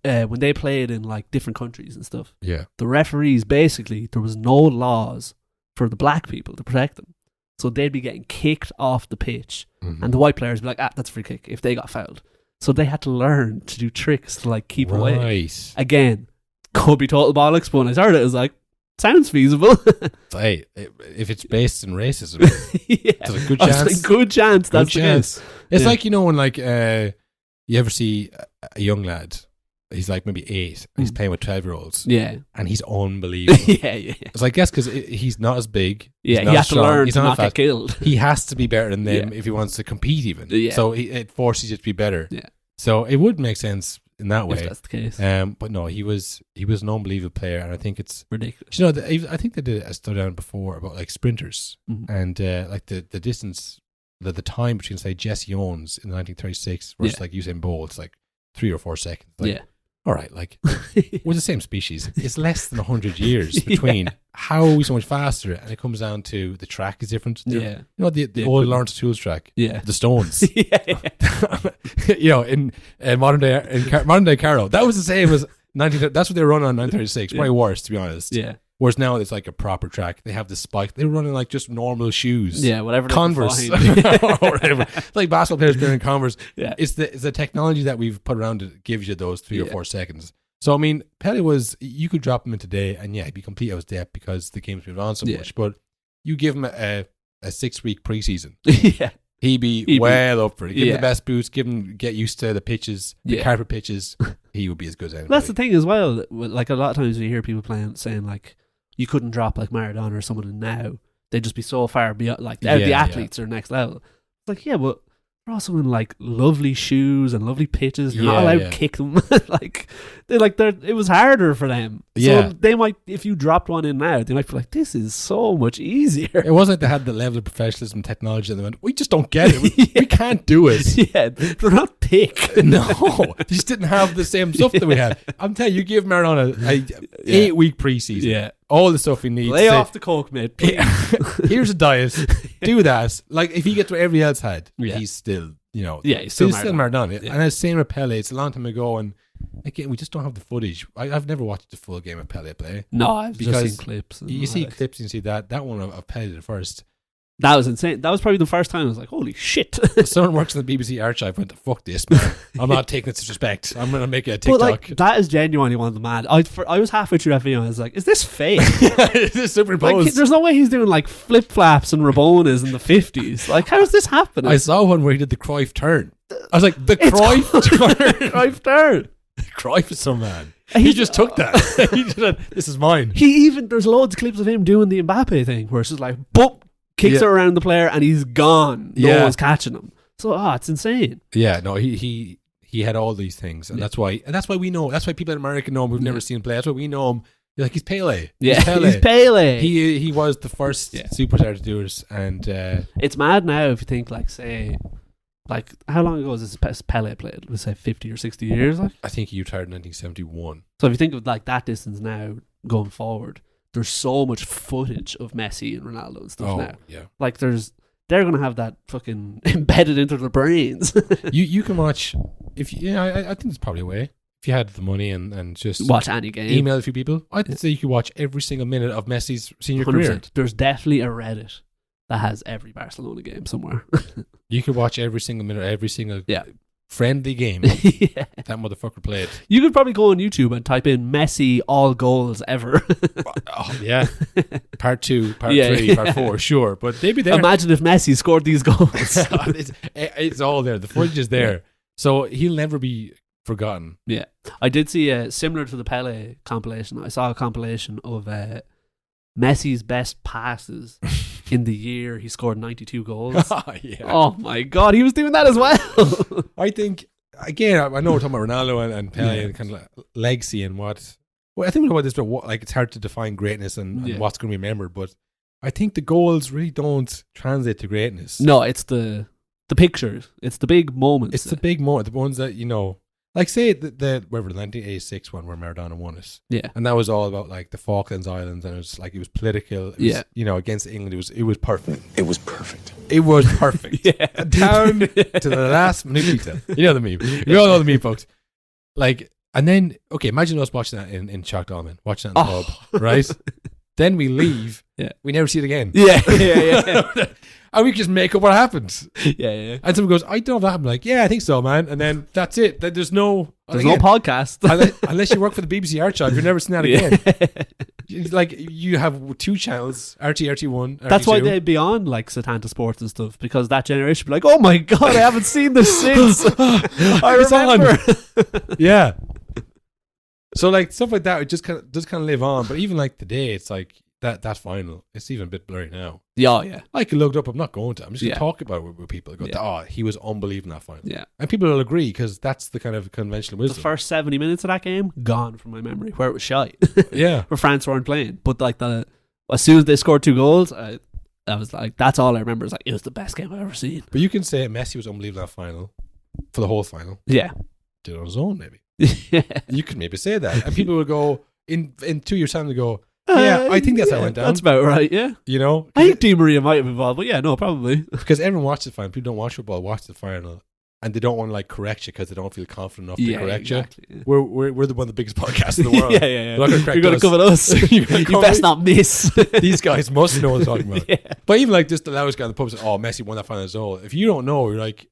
When they played in like different countries and stuff, the referees basically there was no laws for the black people to protect them, so they'd be getting kicked off the pitch, and the white players would be like, that's a free kick if they got fouled. So they had to learn to do tricks to like keep away. Again, could be total bollocks, but when I heard it, I was like, sounds feasible. Hey, if it's based in racism, there's a good chance. Good chance. That's the case. It's like when like you ever see a young lad. He's like maybe 8 and he's playing with 12-year-olds. Yeah. And he's unbelievable. Yeah. It's like, yes, because he's not as big. Yeah, he has to learn to not get killed. He has to be better than them if he wants to compete even. Yeah. So it forces you to be better. Yeah. So it would make sense in that way. If that's the case. But no, he was an unbelievable player, and I think it's ridiculous. I think they did a study down before about like sprinters and like the distance, the time between say Jesse Owens in 1936 versus like Usain Bolt, it's like 3 or 4 seconds. Like, all right, like we're the same species. It's less than 100 years between. How are we so much faster? And it comes down to the track is different. Yeah, the old Lawrence Tools track. Yeah, the Stones. In modern day Carrow, that was the same as That's what they were running on 936. Probably worse, to be honest. Yeah. Whereas now it's like a proper track. They have the spike. They were running like just normal shoes. Yeah, whatever. Converse. or whatever. It's like basketball players wearing Converse. Yeah. It's the technology that we've put around it gives you those 3 or 4 seconds. So, I mean, Pelé was, you could drop him in today and he'd be complete out of depth because the game's moved on so much. But you give him a 6-week preseason. Yeah. He'd be well up for it. Give him the best boots, get used to the pitches, the carpet pitches. He would be as good as anybody. That's the thing as well. Like a lot of times you hear people saying like, you couldn't drop like Maradona or someone now. They'd just be so far beyond, like the athletes are next level. It's like, yeah, but they're also in like lovely shoes and lovely pitches. You're not allowed to kick them. It was harder for them. So they might, if you dropped one in now, they might be like, this is so much easier. It wasn't like they had the level of professionalism and technology and they went, we just don't get it. We can't do it. Yeah, they're not thick. No, they just didn't have the same stuff that we had. I'm telling you, give Maradona a 8-week preseason. Yeah. All the stuff he needs. Lay off the coke, mate. Here's a diet. Do that. Like, if he gets what everybody else had, he's still, he's still Maradona. Yeah. And it's same with Pelé. It's a long time ago, and again, we just don't have the footage. I've never watched the full game of Pelé play. No, I've just seen clips. You see clips and you see that one of Pelé the first. That was insane. That was probably the first time I was like, holy shit. Someone works in the BBC archive went, fuck this, man. I'm not taking this disrespect. I'm going to make a TikTok. But like, that is genuinely one of the mad. I was halfway through that video and I was like, is this fake? Is this superimposed? Like, there's no way he's doing like flip-flaps and Rabonas in the 50s. Like, how is this happening? I saw one where he did the Cruyff turn. I was like, the Cruyff turn? Cruyff turn. Cruyff is some man. He just took that. He just said, this is mine. There's loads of clips of him doing the Mbappe thing where it's just like, boop. Kicks it around the player and he's gone. No one's catching him. So it's insane. Yeah, no, he had all these things, and that's why we know. That's why people in America know him who've never seen him play. That's why we know him. You're like, he's Pelé. Yeah, he's Pelé. He was the first superstar to do it, and it's mad now if you think like, say, like how long ago was this Pelé played? Let's say 50 or 60 years. Like, I think he retired in 1971. So if you think of like that distance now going forward. There's so much footage of Messi and Ronaldo and stuff now. Yeah. Like they're going to have that fucking embedded into their brains. you can watch, if I think there's probably a way. If you had the money and just watch any game. Email a few people. I'd say you could watch every single minute of Messi's senior 100%. career. There's definitely a Reddit that has every Barcelona game somewhere. You could watch every single minute, every single friendly game that motherfucker played. You could probably go on YouTube and type in Messi all goals ever. Yeah. Part 2, part 3, part 4, sure. But they'd be there. Imagine if Messi scored these goals. It's all there. The footage is there. Yeah. So he'll never be forgotten. Yeah. I did see, similar to the Pelé compilation, I saw a compilation of Messi's best passes in the year he scored 92 goals. Oh my God, he was doing that as well. I think, again, I know we're talking about Ronaldo and Pelé and kind of like legacy and what. Well, I think we know about this, but like it's hard to define greatness and what's going to be remembered. But I think the goals really don't translate to greatness. No, it's the pictures. It's the big moments. It's the big moments, the ones that like say the 1986 one where Maradona won it. Yeah. And that was all about like the Falklands Islands, and it was political. It was, against England. It was perfect. It was perfect. It was perfect. Down to the last minute detail. You know the meme. We all know the meme, folks. Like, and then imagine us watching that in Shock Dolman, watching that in the pub, right? Then we leave. Yeah. We never see it again. Yeah. And we just make up what happened. Yeah. And someone goes, I don't know if that happened. Like, yeah, I think so, man. And then that's it. There's no podcast. unless you work for the BBC archive, you've never seen that again. Like, you have 2 channels, RT, RT1, RT2. That's why they'd be on, like, Satanta Sports and stuff, because that generation would be like, oh my God, I haven't seen this since. I remember. Yeah. So, like, stuff like that, it just kind of live on. But even, like, today, it's like, that final, it's even a bit blurry now. Yeah. I could look it up. I'm not going to. I'm just going to talk about it with people. He was unbelievable in that final. Yeah. And people will agree because that's the kind of conventional wisdom. The first 70 minutes of that game, gone from my memory, where it was shy. Yeah. Where France weren't playing. But like as soon as they scored 2 goals, I was like, that's all I remember. It's like, it was the best game I've ever seen. But you can say Messi was unbelievable in that final for the whole final. Yeah. Did it on his own, maybe. You could maybe say that. And people will go, in 2 years' time, they go, yeah, I think that's how it went down. That's about right, yeah. I think Di Maria might have involved, but yeah, no, probably. Because everyone watches the final. People don't watch football, watch the final. and they don't want to like correct you because they don't feel confident enough to correct you. Yeah. We're the one of the biggest podcasts in the world. yeah. You're going to come at us. You best not miss. These guys must know what they're talking about. Yeah. But even like just the loudest guy in the pub said, "Oh, Messi won that final goal." If you don't know, you're like,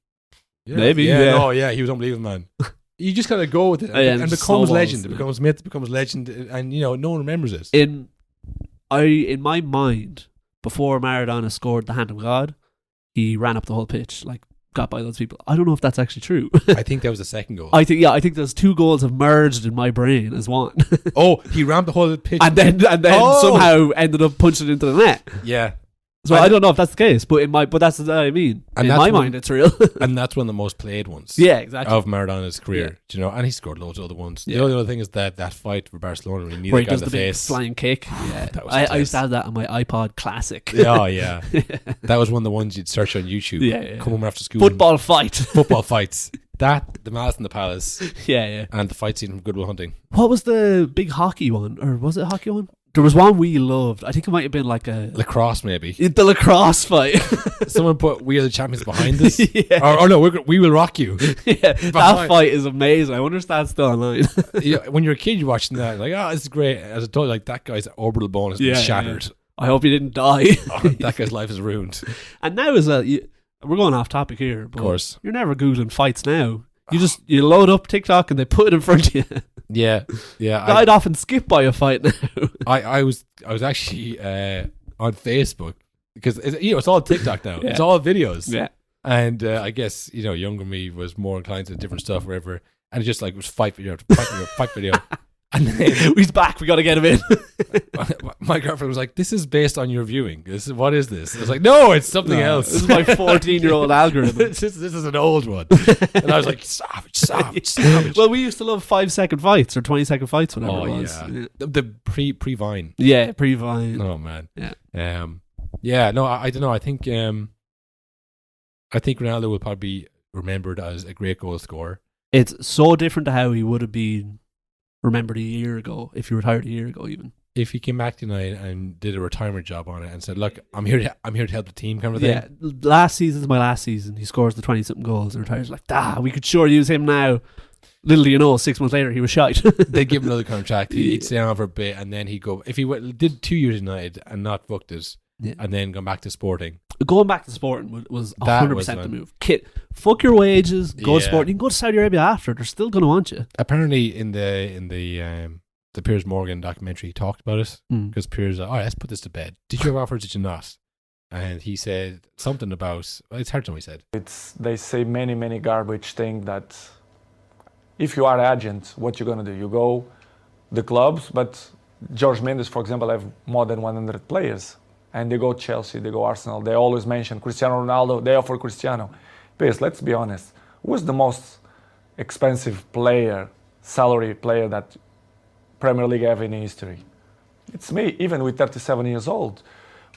maybe. He was unbelievable, man. You just gotta go with it, and it becomes legend. It becomes myth. It becomes legend, and no one remembers it. In my mind, before Maradona scored the hand of God, he ran up the whole pitch, like got by those people. I don't know if that's actually true. I think that was the second goal. I think those two goals have merged in my brain as one. He ran the whole pitch, and then somehow ended up punching it into the net. Yeah. So I don't know if that's the case, but that's what I mean. And in my mind, it's real. And that's one of the most played ones. Yeah, exactly. Of Maradona's career, do you know? And he scored loads of other ones. The only other thing is that fight for Barcelona, where he does the face, flying kick. Yeah, I used to have that on my iPod Classic. Oh yeah, that was one of the ones you'd search on YouTube. Yeah. Come home after school. Football fights. That, the Malice in the Palace. Yeah. And the fight scene from Good Will Hunting. What was the big hockey one, or was it a hockey one? There was one we loved. I think it might have been like a lacrosse, maybe. The lacrosse fight. Someone put "We Are the Champions" behind us. Or no, we will rock you. Yeah, that fight is amazing. I wonder if that's still online. When you're a kid, you're watching that, like, this is great. As a told, like, that guy's orbital bone has been shattered. Yeah. I hope he didn't die. That guy's life is ruined. And now we're going off topic here. But of course, you're never googling fights now. You load up TikTok and they put it in front of you. Yeah. I'd often skip by a fight now. I was actually on Facebook because it's all TikTok now. Yeah. It's all videos. Yeah. And I guess younger me was more inclined to different stuff, whatever. And it just like it was fight video. And then he's back. We got to get him in. my girlfriend was like, "This is based on your viewing. What is this?" I was like, "No, it's something else. This is my 14-year-old algorithm. This is an old one." And I was like, savage. Well, we used to love 5-second fights or 20-second fights, whatever it was. Yeah. The pre-Vine. Yeah, pre-Vine. Oh man. Yeah. No, I don't know. I think Ronaldo will probably be remembered as a great goal scorer. It's so different to how he would have been remembered a year ago, if he retired a year ago even. If he came back tonight and did a retirement job on it and said, "Look, I'm here to help the team," kind of thing. Yeah, last season's my last season. He scores the 20-something goals and retires. Like, we could sure use him now. Little do you know, 6 months later he was shite. They'd give him another contract. He'd stay on for a bit and then he'd go. If he did 2 years in United and not booked it, and then gone back to Sporting. Going back to Sporting was 100% the move. Fuck your wages, go to Sporting. You can go to Saudi Arabia after. They're still going to want you. Apparently, in the Piers Morgan documentary, he talked about it because Piers, all right, let's put this to bed. Did you have offers? Did you not? And he said something about. It's hard to know what he said. They say many garbage things that if you are agent, what you're gonna do? You go the clubs, but George Mendes, for example, have more than 100 players. And they go Chelsea, they go Arsenal. They always mention Cristiano Ronaldo. They offer Cristiano. Please, let's be honest. Who's the most expensive salary player that Premier League have in history? It's me, even with 37 years old.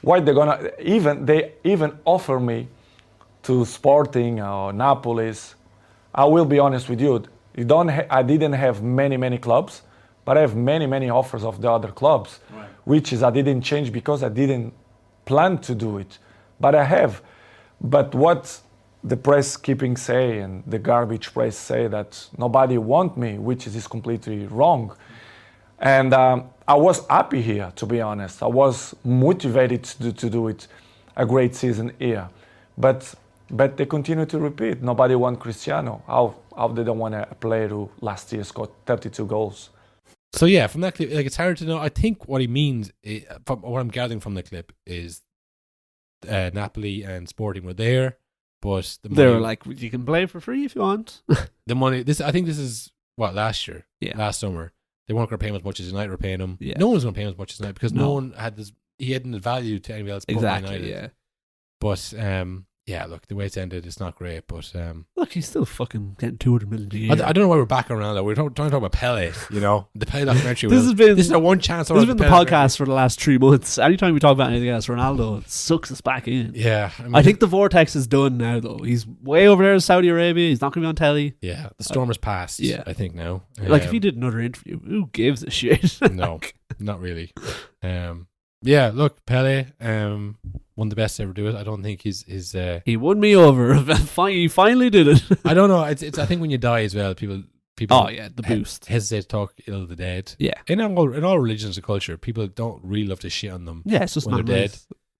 Why they even offer me to Sporting or Napolis? I will be honest with you. I didn't have many clubs, but I have many offers of the other clubs, right. Which is I didn't change because I didn't plan to do it, but I have. But what the press keeping say and the garbage press say that nobody want me, which is completely wrong. And I was happy here, to be honest. I was motivated to do it, a great season here. But they continue to repeat. Nobody want Cristiano. How they don't want a player who last year scored 32 goals. So yeah, from that clip, like it's hard to know. I think what he means, from what I'm gathering from the clip, is Napoli and Sporting were there, but they were like, you can play for free if you want. The money. I think this is last year, last summer. They weren't going to pay him as much as United were paying him. Yeah. No one was going to pay him as much as United because no one had this. He hadn't the value to anybody else. Exactly. United. Yeah. But look, the way it's ended, it's not great. But look, he's still fucking getting 200 million a year. I don't know why we're back on Ronaldo. We're trying to talk about Pelé. The Pelé documentary. This is our one chance. This has been the podcast for the last 3 months. Anytime we talk about anything else, Ronaldo sucks us back in. Yeah, I think the vortex is done now. Though he's way over there in Saudi Arabia. He's not going to be on telly. Yeah, the storm has passed. Yeah, I think now. Like if he did another interview, who gives a shit? No, not really. Yeah, look, Pelé one of the best to ever do it. I don't think his he won me over. He finally did it. I don't know. It's I think when you die as well, people. Oh yeah, the boost. Hesitate to talk ill of the dead. Yeah. In all religions and culture, people don't really love to shit on them. Yeah, it's just when they're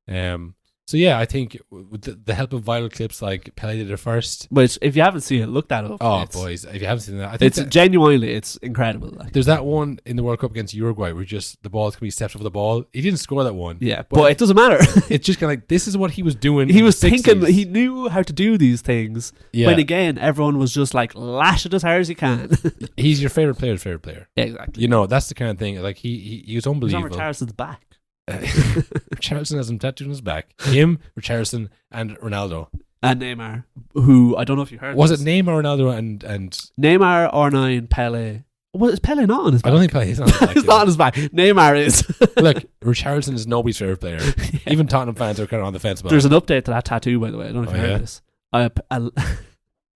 dead. So yeah, I think with the help of viral clips like Pelé did it first. Which, if you haven't seen it, look that up. Oh boys, if you haven't seen that, I think it's genuinely it's incredible. Like. There's that one in the World Cup against Uruguay where just the ball's can be stepped over the ball. He didn't score that one. Yeah, but it doesn't matter. It's just kind of like this is what he was doing. He was thinking he knew how to do these things. Yeah. When again, everyone was just like lash it as hard as he can. He's your favorite player's favorite player. Yeah, exactly. You know, that's the kind of thing. Like he was unbelievable. He's on Richarlison's back. Richarlison has him tattooed on his back. Him, Richarlison, and Ronaldo. And Neymar, who I don't know if you heard. Was it Neymar, Ronaldo, and Neymar, R9, Pele? Well, is Pele not on his back? I don't think Pele is on his back. He's not on his back. Neymar is. Look, Richarlison is nobody's favorite player. Yeah. Even Tottenham fans are kind of on the fence about it. There's an update to that tattoo, by the way. I don't know if you heard this.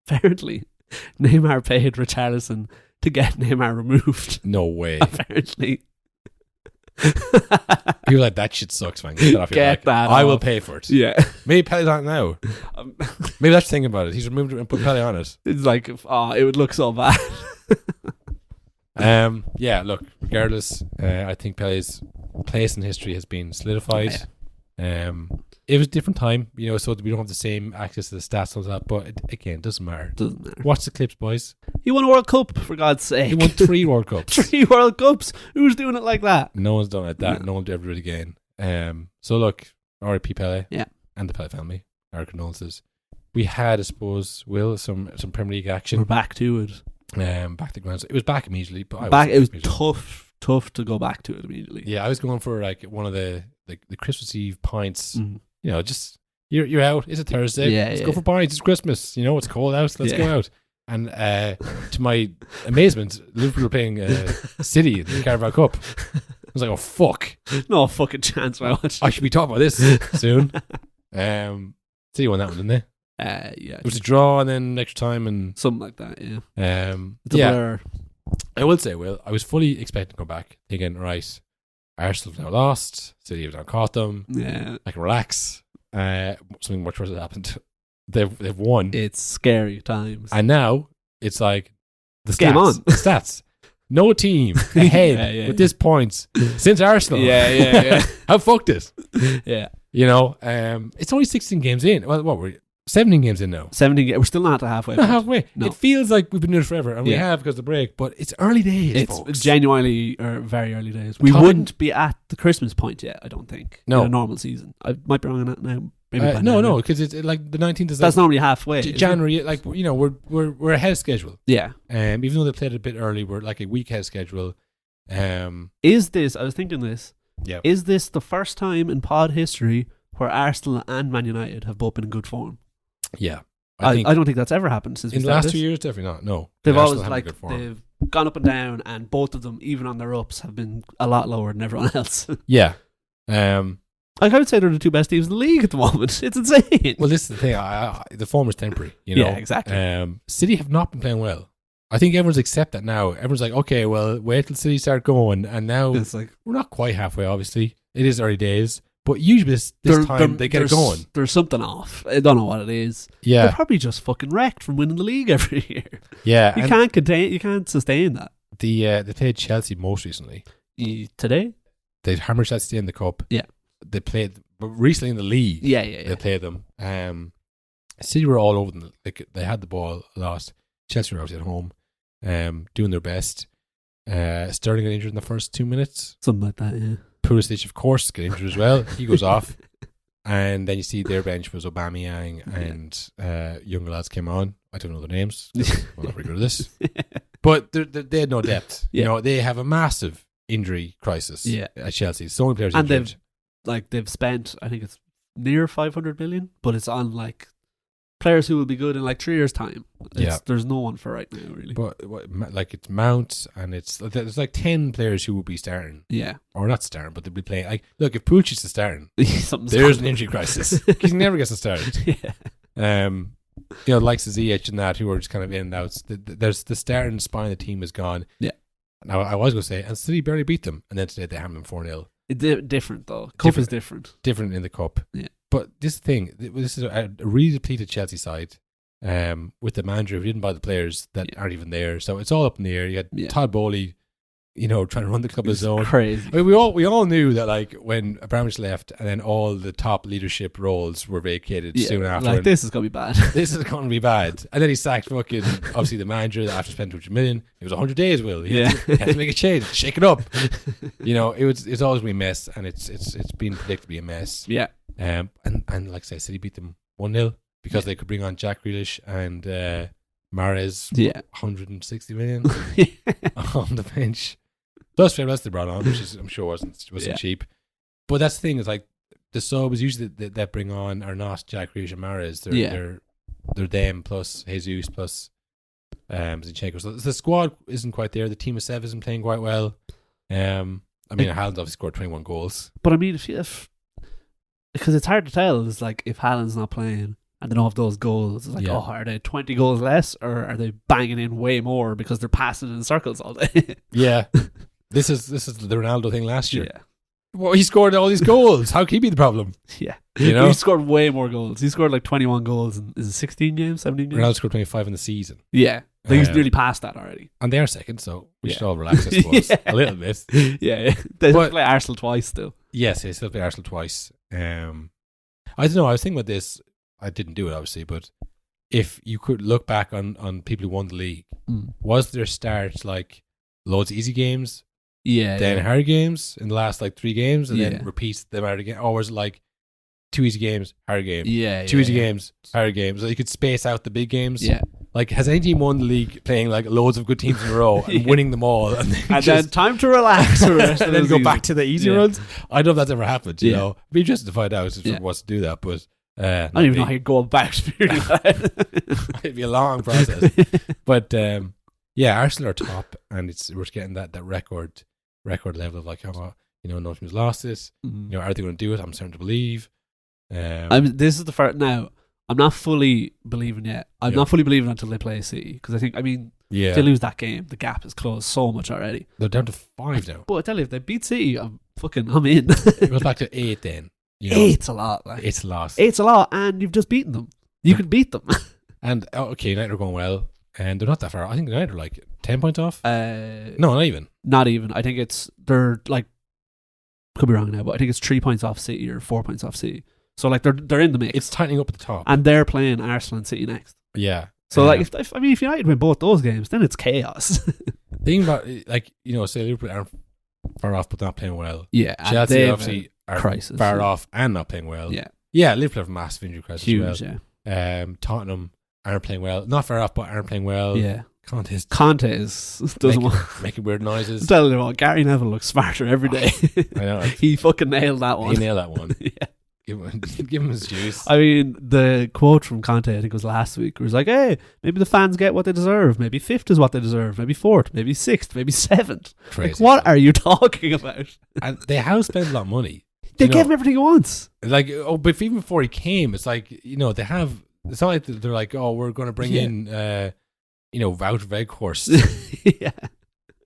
Apparently, Neymar paid Richarlison to get Neymar removed. No way. Apparently. People like that shit sucks, man. Get that I will pay for it. Yeah. Maybe Pele's on it now. Maybe that's thinking about it. He's removed it and put Pele on it. It's like, it would look so bad. Yeah, look, regardless, I think Pele's place in history has been solidified. It was a different time, you know, so we don't have the same access to the stats and all that, but again, it doesn't matter. Watch the clips, boys. He won a World Cup, for God's sake. He won 3 World Cups. 3 World Cups? Who's doing it like that? No one's done it like that. No one will ever do it again. So look, R.I.P. Pele. Yeah. And the Pele family. Our condolences. We had, I suppose, Will, some Premier League action. We're back to it. Back to ground. It was back immediately, but it was tough to go back to it immediately. Yeah, I was going for like one of the Christmas Eve pints. You know, just you're out. It's a Thursday. Yeah, let's go for pints. It's Christmas. You know, it's cold out. Let's go out. And to my amazement, Liverpool were playing City in the Carabao Cup. I was like, oh fuck, no fucking chance. I should be talking about this soon. City won that one, didn't they? Yeah, it was a draw and then extra time and something like that. Yeah. Blur. I will say, Will, I was fully expecting to come back, thinking, right, Arsenal have now lost, City have now caught them. Yeah, I can relax. Something much worse has happened. They've won. It's scary times, and now it's like the stats. Game on. The stats. No team ahead with this points since Arsenal. Yeah. How fucked it? Yeah. You know, it's only 16 games in. Well, what were you? 17 games in now. 17 We're still not halfway. Not halfway. No. It feels like we've been doing it forever, and we have because of the break, but it's early days, It's folks. genuinely very early days. We wouldn't be at the Christmas point yet, I don't think. No. In a normal season. I might be wrong on that now. Maybe no, because it's like the 19th is that's normally halfway. January, like, you know, we're ahead of schedule. Yeah. Even though they played a bit early, we're like a week ahead of schedule. Is this, I was thinking this, yeah. Is this the first time in pod history where Arsenal and Man United have both been in good form? Yeah. I don't think that's ever happened since in the last 2 years. Definitely not. No, they've always they've gone up and down, and both of them, even on their ups, have been a lot lower than everyone else. Yeah, I would say they're the 2 best teams in the league at the moment. It's insane. Well, this is the thing. The form is temporary. You know, yeah, exactly. City have not been playing well. I think everyone's accept that now. Everyone's like, okay, well, wait till City start going, and now it's like we're not quite halfway. Obviously, it is early days. But usually this time they get it going. There's something off. I don't know what it is. Yeah. They're probably just fucking wrecked from winning the league every year. Yeah. You can't sustain that. They played Chelsea most recently. Today? They hammered Chelsea in the cup. Yeah. They played recently in the league. Yeah. They played them. City were all over them. They had the ball a lot. Chelsea were obviously at home, doing their best. Sterling got injured in the first 2 minutes. Something like that, yeah. Pulisic, of course, got injured as well. He goes off. And then you see their bench was Aubameyang and younger lads came on. I don't know their names. We're not very good at this. But they had no depth. Yeah. You know, they have a massive injury crisis at Chelsea. So many players and injured. they've spent, I think it's near 500 million, but it's on like players who will be good in like 3 years' time. There's no one for right now, really. But like it's Mount, and there's like 10 players who will be starting. Yeah. Or not starting, but they'll be playing. Like, look, if Pulisic is starting, there's an injury crisis. He never gets started. Yeah. You know, like Ziyech and that, who are just kind of in and out. There's the starting spine of the team is gone. Yeah. Now, I was going to say, and City barely beat them, and then today they hammered them 4-0. Different, though. Cup is different. Different in the cup. Yeah. But this thing, this is a really depleted Chelsea side with the manager who didn't buy the players that aren't even there. So it's all up in the air. You had Todd Bowley, trying to run the club of his own. Crazy. I mean, we all knew that, like, when Abramovich left and then all the top leadership roles were vacated soon after. Like, this is going to be bad. This is going to be bad. And then he sacked fucking, obviously, the manager after spending $200 million. It was 100 days, Will. He had to make a change, shake it up. It's always been a mess, and it's been predicted to be a mess. Yeah. And like I say, City beat them 1-0 because they could bring on Jack Grealish and Mahrez, 160 million on the bench. Plus fair they brought on, which is, I'm sure wasn't cheap. But that's the thing, is like the subs usually that bring on are not Jack Grealish and Mahrez. They're them plus Jesus plus Zinchenko. So the squad isn't quite there. The team of 7 isn't playing quite well. Haaland's obviously scored 21 goals. But I mean, because it's hard to tell, it's like if Haaland's not playing and they don't have those goals, it's like, are they 20 goals less, or are they banging in way more because they're passing in circles all day? Yeah. This is the Ronaldo thing last year. Yeah. Well, he scored all these goals. How can he be the problem? Yeah. He scored way more goals. He scored like 21 goals in, is it 16 games, 17 games? Ronaldo scored 25 in the season. Yeah. He's nearly past that already. And they are second, so we should all relax, I suppose. A little bit. Yeah. They play Arsenal twice still. Yes, they still play Arsenal twice. I don't know. I was thinking about this. I didn't do it, obviously, but if you could look back on people who won the league, was their start like loads of easy games? Then hard games in the last like 3 games, and then repeats them out again. Or was it like 2 easy games, hard games? 2 easy games, hard games. So you could space out the big games. Yeah. Like, has any team won the league playing like loads of good teams in a row and winning them all, and then time to relax for the rest and then go back to the easy runs? I don't know if that's ever happened. You know, it'd be interesting to find out if it was to do that, but I don't even know how you go about doing that. It'd be a long process. But Arsenal are top, and we're getting that record level of like, no team's lost this. Are they going to do it? I'm starting to believe. This is the first. Now, I'm not fully believing yet. I'm not fully believing until they play City, because I think, if they lose that game, the gap is closed so much already. They're down to 5 now. But I tell you, if they beat City, I'm in. It goes back to 8 then. 8's a lot. Like. 8's a lot. 8's a lot, and you've just beaten them. You can beat them. And United are going well, and they're not that far. I think United are like 10 points off. No, not even. Not even. I think they're like, could be wrong now, but I think it's 3 points off City or 4 points off City. So like they're in the mix. It's tightening up at the top, and they're playing Arsenal and City next. Yeah. So like if United win both those games, then it's chaos. Thing about say Liverpool aren't far off but not playing well. Yeah. Chelsea obviously are crisis, far off and not playing well. Yeah. Yeah. Liverpool have a massive injury crisis. Huge. As well. Yeah. Tottenham aren't playing well. Not far off but aren't playing well. Yeah. Conte doesn't making weird noises. I'm telling you what, Gary Neville looks smarter every day. I know. He fucking nailed that one. He nailed that one. Yeah. Give him his juice. I mean, the quote from Conte, I think it was last week, was like, hey, maybe the fans get what they deserve. Maybe 5th is what they deserve. Maybe 4th. Maybe 6th. Maybe 7th. Crazy. Like, what are you talking about? And they have spent a lot of money. They gave him everything he wants. Like, but even before he came, it's like, they have, it's not like they're like, we're going to bring in, Wout Weghorst. Yeah.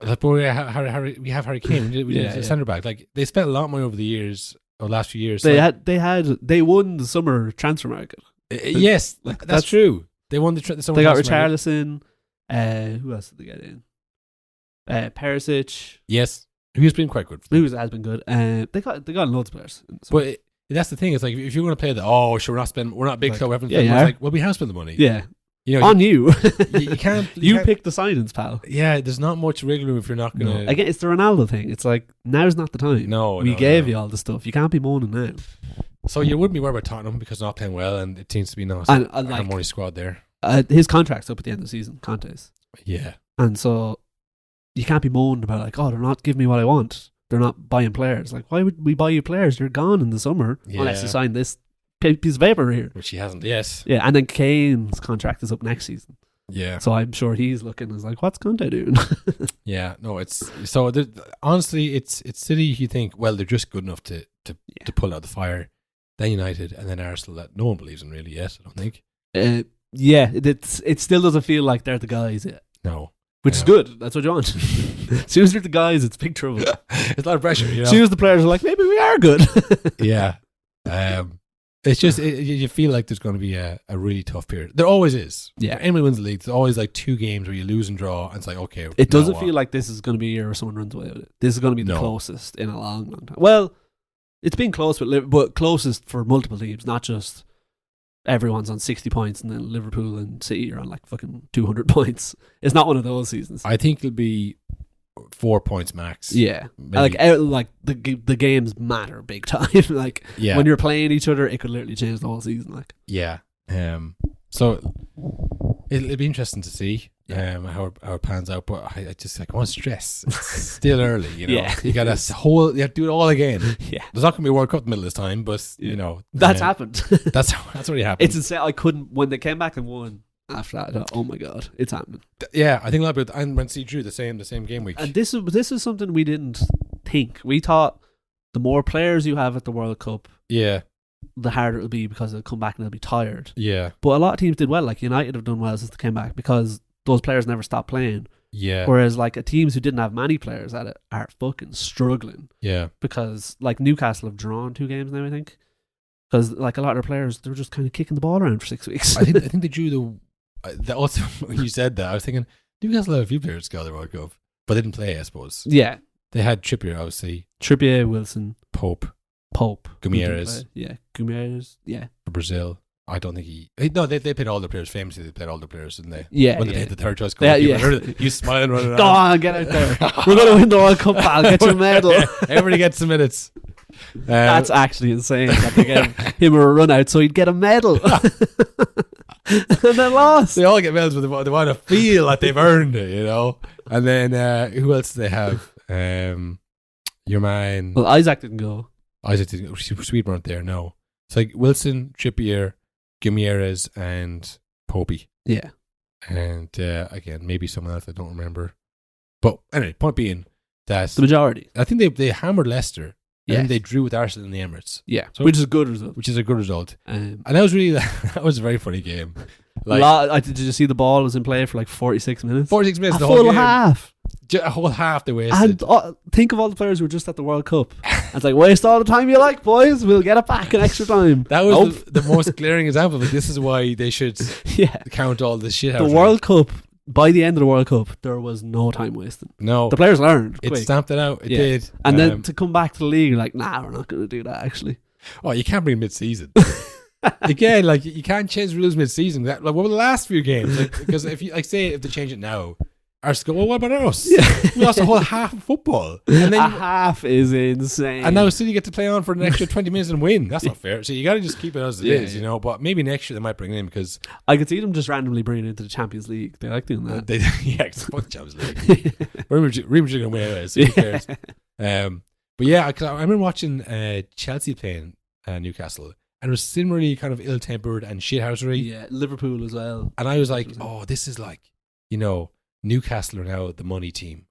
Like, but we have Harry Kane. We did a centre back. Like, they spent a lot of money over the years. Or last few years, they won the summer transfer market. Yes, that's true. They won the summer. They got Richarlison. Who else did they get in? Perisic. Yes, who's been quite good. He has been good. They got loads of players. But that's the thing. It's like if you're going to play we're not big club. It's like, well, we have spent the money. Yeah. On you. You can't. You pick the signings, pal. Yeah, there's not much wiggle room if you're not going to. Again, it's the Ronaldo thing. It's like, now's not the time. We gave you all the stuff. You can't be moaning now. So you wouldn't be worried about Tottenham because they're not playing well, and it seems to be not a harmonious squad there. His contract's up at the end of the season, Conte's. Yeah. And so you can't be moaning about like, they're not giving me what I want. They're not buying players. Like, why would we buy you players? You're gone in the summer unless you sign this piece of paper here. Which he hasn't, yes. Yeah, and then Kane's contract is up next season. Yeah. So I'm sure he's looking as like, what's Conte doing? Yeah, no, it's so honestly, it's City. You think, well, they're just good enough to pull out the fire. Then United, and then Arsenal that no one believes in really yet. I don't think. It still doesn't feel like they're the guys yet. No, which is good. That's what you want. As soon as you're the guys, it's big trouble. It's a lot of pressure. As soon as the players are like, maybe we are good. Yeah. It's just you feel like there's going to be a really tough period. There always is. Yeah. If anyone wins the league, there's always like 2 games where you lose and draw, and it's like, okay. It doesn't feel like this is going to be a year where someone runs away with it. This is going to be the closest in a long, long time. Well, it's been close, but closest for multiple teams, not just everyone's on 60 points and then Liverpool and City are on like fucking 200 points. It's not one of those seasons. I think it'll be 4 points max. Yeah, like the games matter big time. Like when you're playing each other, it could literally change the whole season. Like so it'll be interesting to see how it pans out. But I want to stress, it's still early. You know, you got you have to do it all again. Yeah, there's not going to be a World Cup in the middle of this time, but you know that's happened. That's already happened. It's insane. I couldn't when they came back and won. After that, I thought, oh my god, it's happening. Yeah, I think a lot of people, and when City drew the same game week. And this is something we didn't think. We thought the more players you have at the World Cup, the harder it'll be because they'll come back and they'll be tired. Yeah. But a lot of teams did well. Like United have done well since they came back because those players never stopped playing. Yeah. Whereas like teams who didn't have many players at it are fucking struggling. Yeah. Because like Newcastle have drawn 2 games now, I think. Because like a lot of their players, they were just kind of kicking the ball around for 6 weeks. I think they drew also, when you said that, I was thinking Newcastle had a few players go to the World Cup, but they didn't play, I suppose. Yeah. They had Trippier, obviously. Trippier, Wilson. Pope. Guimaraes. Yeah. Guimaraes. Yeah. For Brazil. I don't think No, they played all the players. Famously, they played all the players, didn't they? Yeah. When they played the third choice goal. You smiling, running around. Go on, get out there. We're going to win the World Cup, pal. Get your medal. Everybody gets some minutes. That's actually insane that they gave him a run out so he'd get a medal. And then lost. They all get medals, but they want to feel like they've earned it, you know. And then who else do they have? Your man. Well, Isaac didn't go. Sweden weren't there. No, it's like Wilson, Trippier, Guimaraes, and Popey. Yeah, and again, maybe someone else I don't remember. But anyway, point being that the majority. I think they hammered Leicester. Yeah, and they drew with Arsenal in the Emirates. Yeah, so, which is a good result. And that was really that was a very funny game. Like, did you see the ball was in play for like 46 minutes? 46 minutes, the whole game. Half. A whole half they wasted. And think of all the players who were just at the World Cup. It's like, waste all the time you like, boys. We'll get it back in extra time. That was the most glaring example. But this is why they should count all this shit out. The World Cup. By the end of the World Cup, there was no time wasting. No. The players learned. It stamped it out. It did. And then to come back to the league, like, nah, we're not going to do that, actually. Oh, you can't bring mid-season. Again, like, you can't change rules mid-season. Like, what were the last few games? Like, because if you, like, say, if they change it now, Arsenal go, well, what about us? Yeah. We lost a whole half of football. And then, a half is insane. And now City get to play on for an extra 20 minutes and win. That's not fair. So you got to just keep it as it is, you know. But maybe next year they might bring it in because I could see them just randomly bringing it into the Champions League. They like doing that. Fuck the Champions League. Real Madrid are going to win anyway, so who cares? But yeah, cause I remember watching Chelsea playing Newcastle. And it was similarly kind of ill-tempered and shithousery. Yeah, Liverpool as well. And I was like, oh, this is like, you know, Newcastle are now the money team.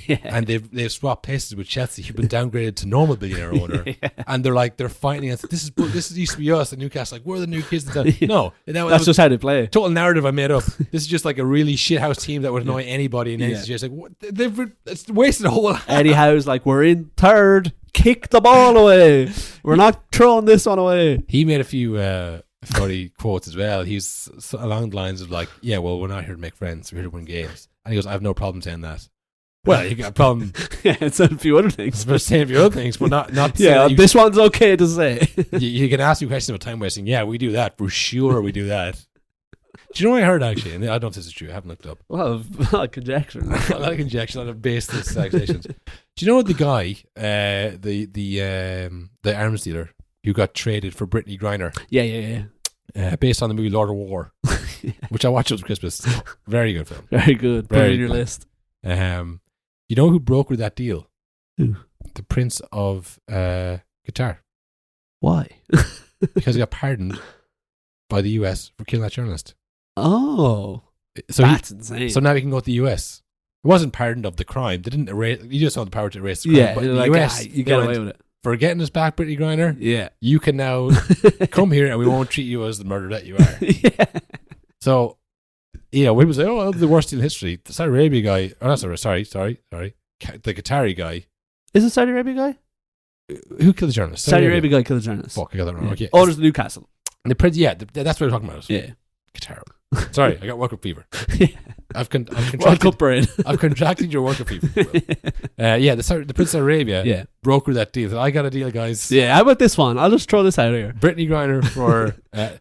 Yeah. And they've swapped places with Chelsea, who've been downgraded to normal billionaire owner. Yeah. And they're like, they're fighting against, this used to be us, and Newcastle, like, we're the new kids. No. That's just how they play. Total narrative I made up. This is just like a really shithouse team that would annoy anybody. And it's just like, what? It's wasted a whole Eddie Howe's like, we're in third. Kick the ball away. We're not throwing this one away. He made a few funny quotes as well. He's along the lines of like, yeah, well, we're not here to make friends. We're here to win games. And he goes, I have no problem saying that. Well, you got a problem. Yeah, said a few other things. For saying a few other things, but not yeah, this one's okay to say. You can ask me questions about time wasting. Yeah, we do that. For sure we do that. Do you know what I heard actually? And I don't know if this is true. I haven't looked up. Well, a lot of conjecture. A lot of conjecture, a lot of baseless accusations. Do you know the guy, the arms dealer who got traded for Brittany Griner? Yeah. Based on the movie Lord of War, which I watched over Christmas. Very good film. Very good. Put it in your list. You know who brokered that deal? Who? The Prince of Qatar. Why? Because he got pardoned by the US for killing that journalist. Oh, so that's insane. So now he can go to the US. It wasn't pardoned of the crime. They didn't erase. You just had the power to erase the crime. Yeah, but the like, US, you get away with it. For getting us back, Brittany Griner. Yeah, you can now come here and we won't treat you as the murderer that you are. Yeah. So, you know, we would say, oh, that was the worst deal in history. The Saudi Arabia guy, sorry. The Qatari guy. Is it Saudi Arabia guy? Who killed the journalist? Saudi Arabia guy killed the journalist. Fuck, I got that wrong. Yeah. Okay. Oh, there's the Newcastle. The prince, yeah, that's what we're talking about. Yeah. Qatar. Sorry, I got World Cup fever. I've World contracted Cup brain. I've contracted your World Cup fever. The Prince of Arabia brokered that deal. So I got a deal, guys. Yeah, how about this one? I'll just throw this out here. Brittany Griner for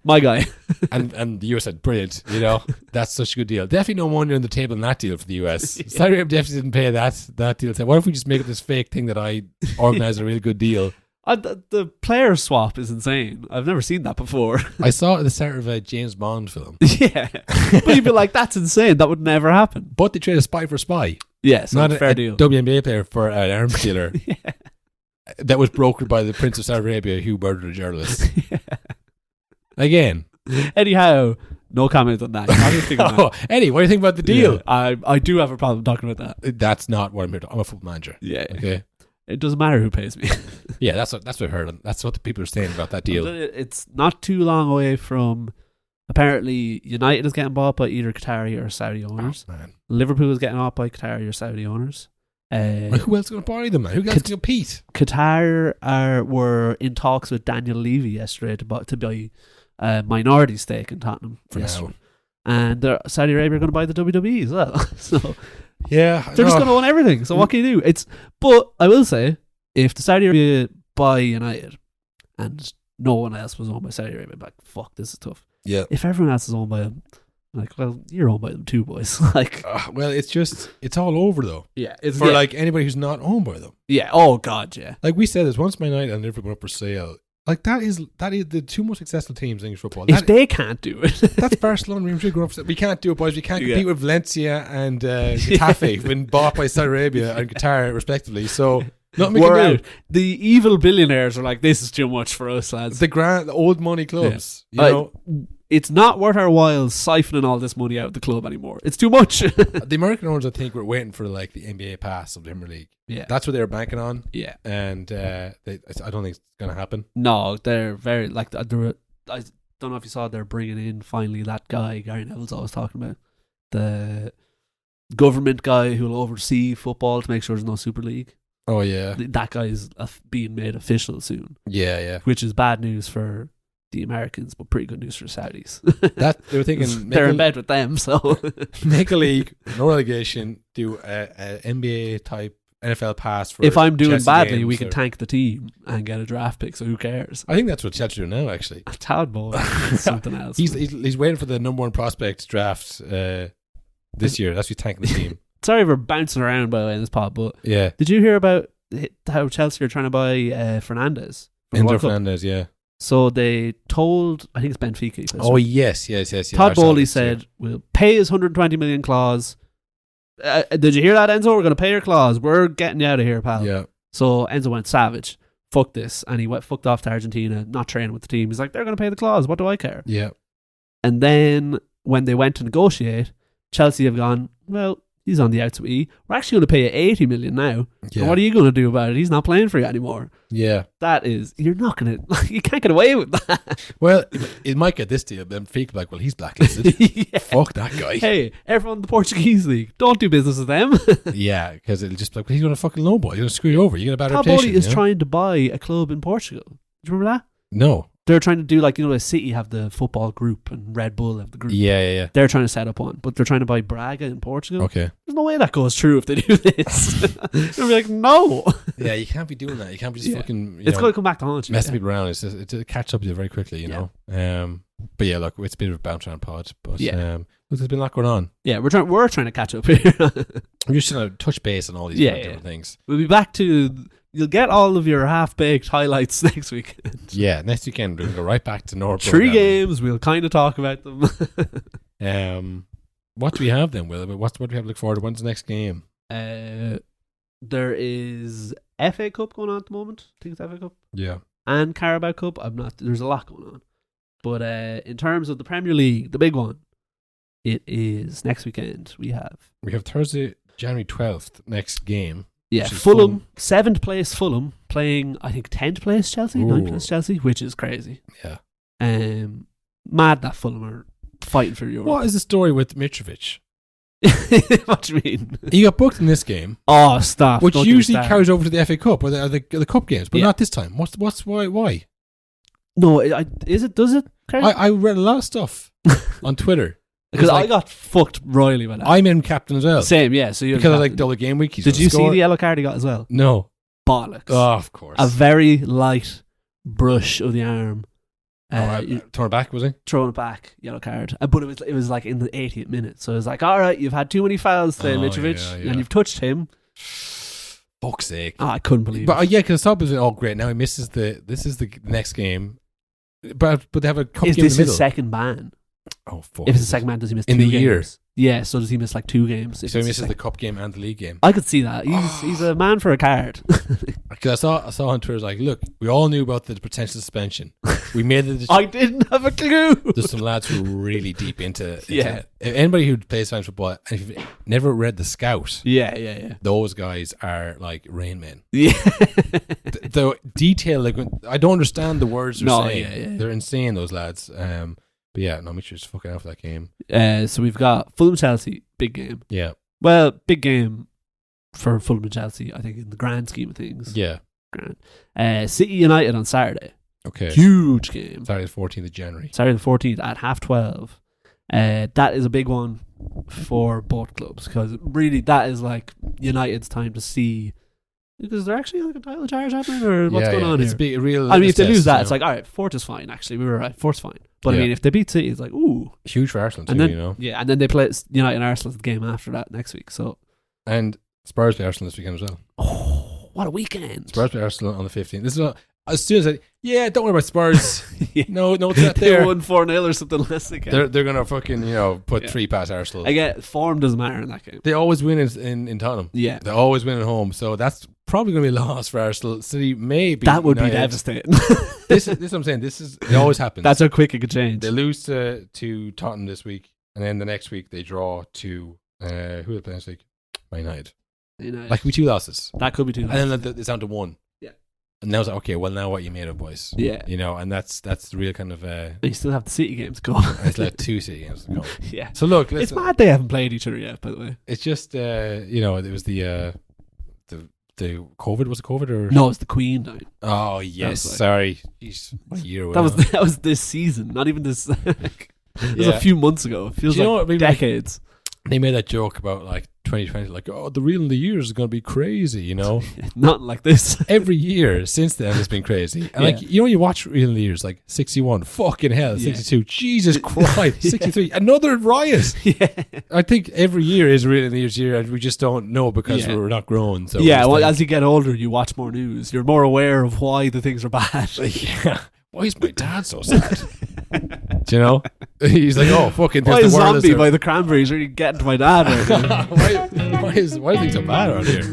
my guy. and the US said, brilliant. You know, that's such a good deal. Definitely no money on the table in that deal for the US. Saudi Arabia definitely didn't pay that deal. So what if we just make up this fake thing that I organised a really good deal? The player swap is insane. I've never seen that before. I saw it at the start of a James Bond film. Yeah. But you'd be like, that's insane. That would never happen. But they traded a spy for spy. Yeah, so not a fair a deal. WNBA player for an arms dealer. Yeah. That was brokered by the Prince of Saudi Arabia who murdered a journalist. Yeah. Again. Anyhow, no comment on that. Eddie, what do you think about the deal? Yeah, I do have a problem talking about that. That's not what I'm here to. I'm a football manager. Yeah. Okay. It doesn't matter who pays me. Yeah, that's what I heard. That's what the people are saying about that deal. It's not too long away from. Apparently, United is getting bought by either Qatari or Saudi owners. Oh, man. Liverpool is getting bought by Qatari or Saudi owners. Who else is going to buy them, man? Who else can compete? Qatar were in talks with Daniel Levy yesterday to buy a minority stake in Tottenham for now. And Saudi Arabia are going to buy the WWE as well. So yeah, they're just going to own everything. So what can you do? But I will say, if the Saudi Arabia buy United and no one else was owned by Saudi Arabia, like, fuck, this is tough. Yeah. If everyone else is owned by them, like, well, you're owned by them too, boys. Like, well, it's all over though. Yeah, like anybody who's not owned by them. Yeah. Oh God, yeah. Like we said this once, Man United and Liverpool up for sale. Like that is the two most successful teams in English football. If they can't do it, that's Barcelona. Real Madrid going up for sale. We can't do it, boys. We can't compete with Valencia and Getafe when bought by Saudi Arabia and Qatar respectively. So. We're out. The evil billionaires are like, this is too much for us, lads. The old money clubs. Yeah. You know, it's not worth our while siphoning all this money out of the club anymore. It's too much. The American owners, I think, were waiting for like the NBA pass of the Premier League. Yeah, that's what they were banking on. Yeah, and I don't think it's going to happen. No, they're very like. I don't know if you saw they're bringing in finally that guy Gary Neville's always talking about, the government guy who will oversee football to make sure there's no Super League. Oh yeah, that guy is being made official soon. Yeah. Which is bad news for the Americans, but pretty good news for Saudis. That they were thinking they're in bed with them, so make a league, no relegation, do a NBA type NFL pass. For if I'm doing Chelsea badly, we can tank the team and get a draft pick. So who cares? I think that's what Chelsea do now. Actually, Tad Boy, something else. He's waiting for the number one prospect draft this year. That's who's tanking the team. Sorry for bouncing around by the way in this pod, but yeah, did you hear about how Chelsea are trying to buy Fernandez? Enzo Fernandez, yeah. So they told, I think it's Benfica. Oh yes. Todd Bowley said, "We'll pay his 120 million clause." Did you hear that, Enzo? We're going to pay your clause. We're getting you out of here, pal. Yeah. So Enzo went savage. Fuck this, and he fucked off to Argentina, not training with the team. He's like, they're going to pay the clause. What do I care? Yeah. And then when they went to negotiate, Chelsea have gone, well, he's on the outs with E. We're actually going to pay you 80 million now. Yeah. And what are you going to do about it? He's not playing for you anymore. Yeah. That is, you're not going to, you can't get away with that. Well, it might get this deal, but Benfica like, well, he's blacklisted. Yeah. Fuck that guy. Hey, everyone in the Portuguese league, don't do business with them. Yeah, because it'll just be like, well, he's going to fucking lowball. He's going to screw you over. You're going to bad reputation. Todd Bowley is trying to buy a club in Portugal. Do you remember that? No. They're trying to do like, the City have the football group and Red Bull have the group. Yeah. They're trying to set up one, but they're trying to buy Braga in Portugal. Okay. There's no way that goes through if they do this. They'll be like, no. Yeah, you can't be doing that. You can't be just fucking. It's going to come back to haunt you. Messing people around. It's catch up with you very quickly, you know. But yeah, look, it's been a bounce around pod, but look, there's been a lot going on. Yeah, we're trying to catch up here. We're just trying to touch base on all these different things. We'll be back to. You'll get all of your half-baked highlights next weekend. Yeah, next weekend we'll go right back to North. 3 games, we'll kind of talk about them. What do we have then, Will? What do we have to look forward to? When's the next game? There is FA Cup going on at the moment. I think it's FA Cup. Yeah. And Carabao Cup. There's a lot going on. But in terms of the Premier League, the big one, it is next weekend. We have Thursday, January 12th, next game. Yeah, Fulham, 7th place Fulham, playing, I think, 10th place Chelsea, 9th place Chelsea, which is crazy. Yeah. Mad that Fulham are fighting for Europe. What is the story with Mitrovic? What do you mean? He got booked in this game. Oh, stop! Which Don't get me usually started. carries over to the FA Cup or the cup games, but not this time. What's why? No, is it? Does it? I read a lot of stuff on Twitter because I got fucked royally by that. I made him captain as well. Same, yeah. So you're because captain. I like double game week. Did you see the yellow card he got as well? No. Bollocks. Oh, of course. A very light brush of the arm. Thrown it back, was he? Throwing it back, yellow card. But it was like in the 80th minute. So it was like, all right, you've had too many fouls today, Mitrovic, and you've touched him. Fuck's sake. Oh, I couldn't believe it. But yeah, because the top is great. Now he misses this is the next game. But they have a cup game in the middle. Is this his second ban? Oh, fuck. If it's the second ban, does he miss in 2 the games? year? Yeah, so does he miss like 2 games? So he misses the cup game and the league game. I could see that. He's a man for a card. Because I saw on Twitter, like, look, we all knew about the potential suspension. We made it. I didn't have a clue. There's some lads who are really deep into it. Yeah. If anybody who plays fantasy football, and if you've never read The Scout, yeah, those guys are like Rain Men. Yeah. the detail, like, I don't understand the words they're saying. Yeah. They're insane, those lads. But yeah, no, make sure just fucking out for that game. So we've got Fulham Chelsea, big game. Yeah. Well, big game for Fulham and Chelsea, I think, in the grand scheme of things. Yeah. Grand. City United on Saturday. Okay. Huge game. Saturday the 14th of January. Saturday the 14th at 12:30. That is a big one for both clubs because really that is like United's time to see. Because they're actually like a title charge happening, or what's going on it's here? A real I mean, if they lose that, you it's like, all right, Fort is fine. Actually, we were right. Fort's fine. But I mean, if they beat City, it's like, ooh, huge for Arsenal too. And then, you know, and then they play United and Arsenal the game after that next week. So, and Spurs play Arsenal this weekend as well. Oh, what a weekend! Spurs play Arsenal on the 15th. This is as soon as don't worry about Spurs. No, it's not they there. won 4-0 or something last weekend. They're gonna fucking put 3 past Arsenal. I get form doesn't matter in that game. They always win in Tottenham. Yeah, they always win at home. So that's probably gonna be a loss for Arsenal. City maybe that would United. be devastating. This is what I'm saying. It always happens. That's how quick it could change. They lose to Tottenham this week, and then the next week they draw to who are they playing this week? Man United. Like we 2 losses. That could be 2 losses. And then it's down to 1. Yeah. And now it's like, okay, well now what you made of, boys? Yeah. And that's the real kind of. You still have the City games to go. I still have 2 City games to go. Yeah. So look, it's mad they haven't played each other yet. By the way, it's just it was the COVID. Was it COVID or no? It was the Queen time. Oh yes, sorry. Jeez, what year that was this season, not even this. It was a few months ago. It feels like decades. They made that joke about like 2020, like, oh, the reel in the years is going to be crazy, Not like this. Every year since then has been crazy. And like, you watch reel in the years, like 61, fucking hell, 62, Jesus Christ, 63, another riot. Yeah. I think every year is reel in the years year, and we just don't know because we're not grown. So as you get older, you watch more news. You're more aware of why the things are bad. Yeah. Why is my dad so sad? Do you know? He's like, oh, fucking. Why is Zombie by the Cranberries really getting to my dad right now? why are things so bad around here?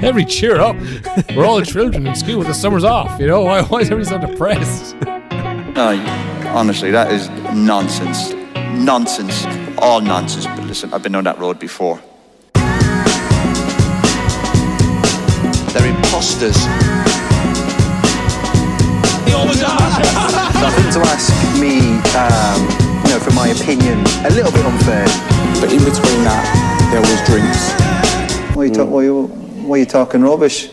Every cheer up. We're all children in school. The summer's off. Why is everybody so depressed? No, honestly, that is nonsense. Nonsense. All nonsense. But listen, I've been on that road before. They're imposters. Nothing to ask me, for my opinion, a little bit unfair. But in between that, there was drinks. Why are you talking rubbish?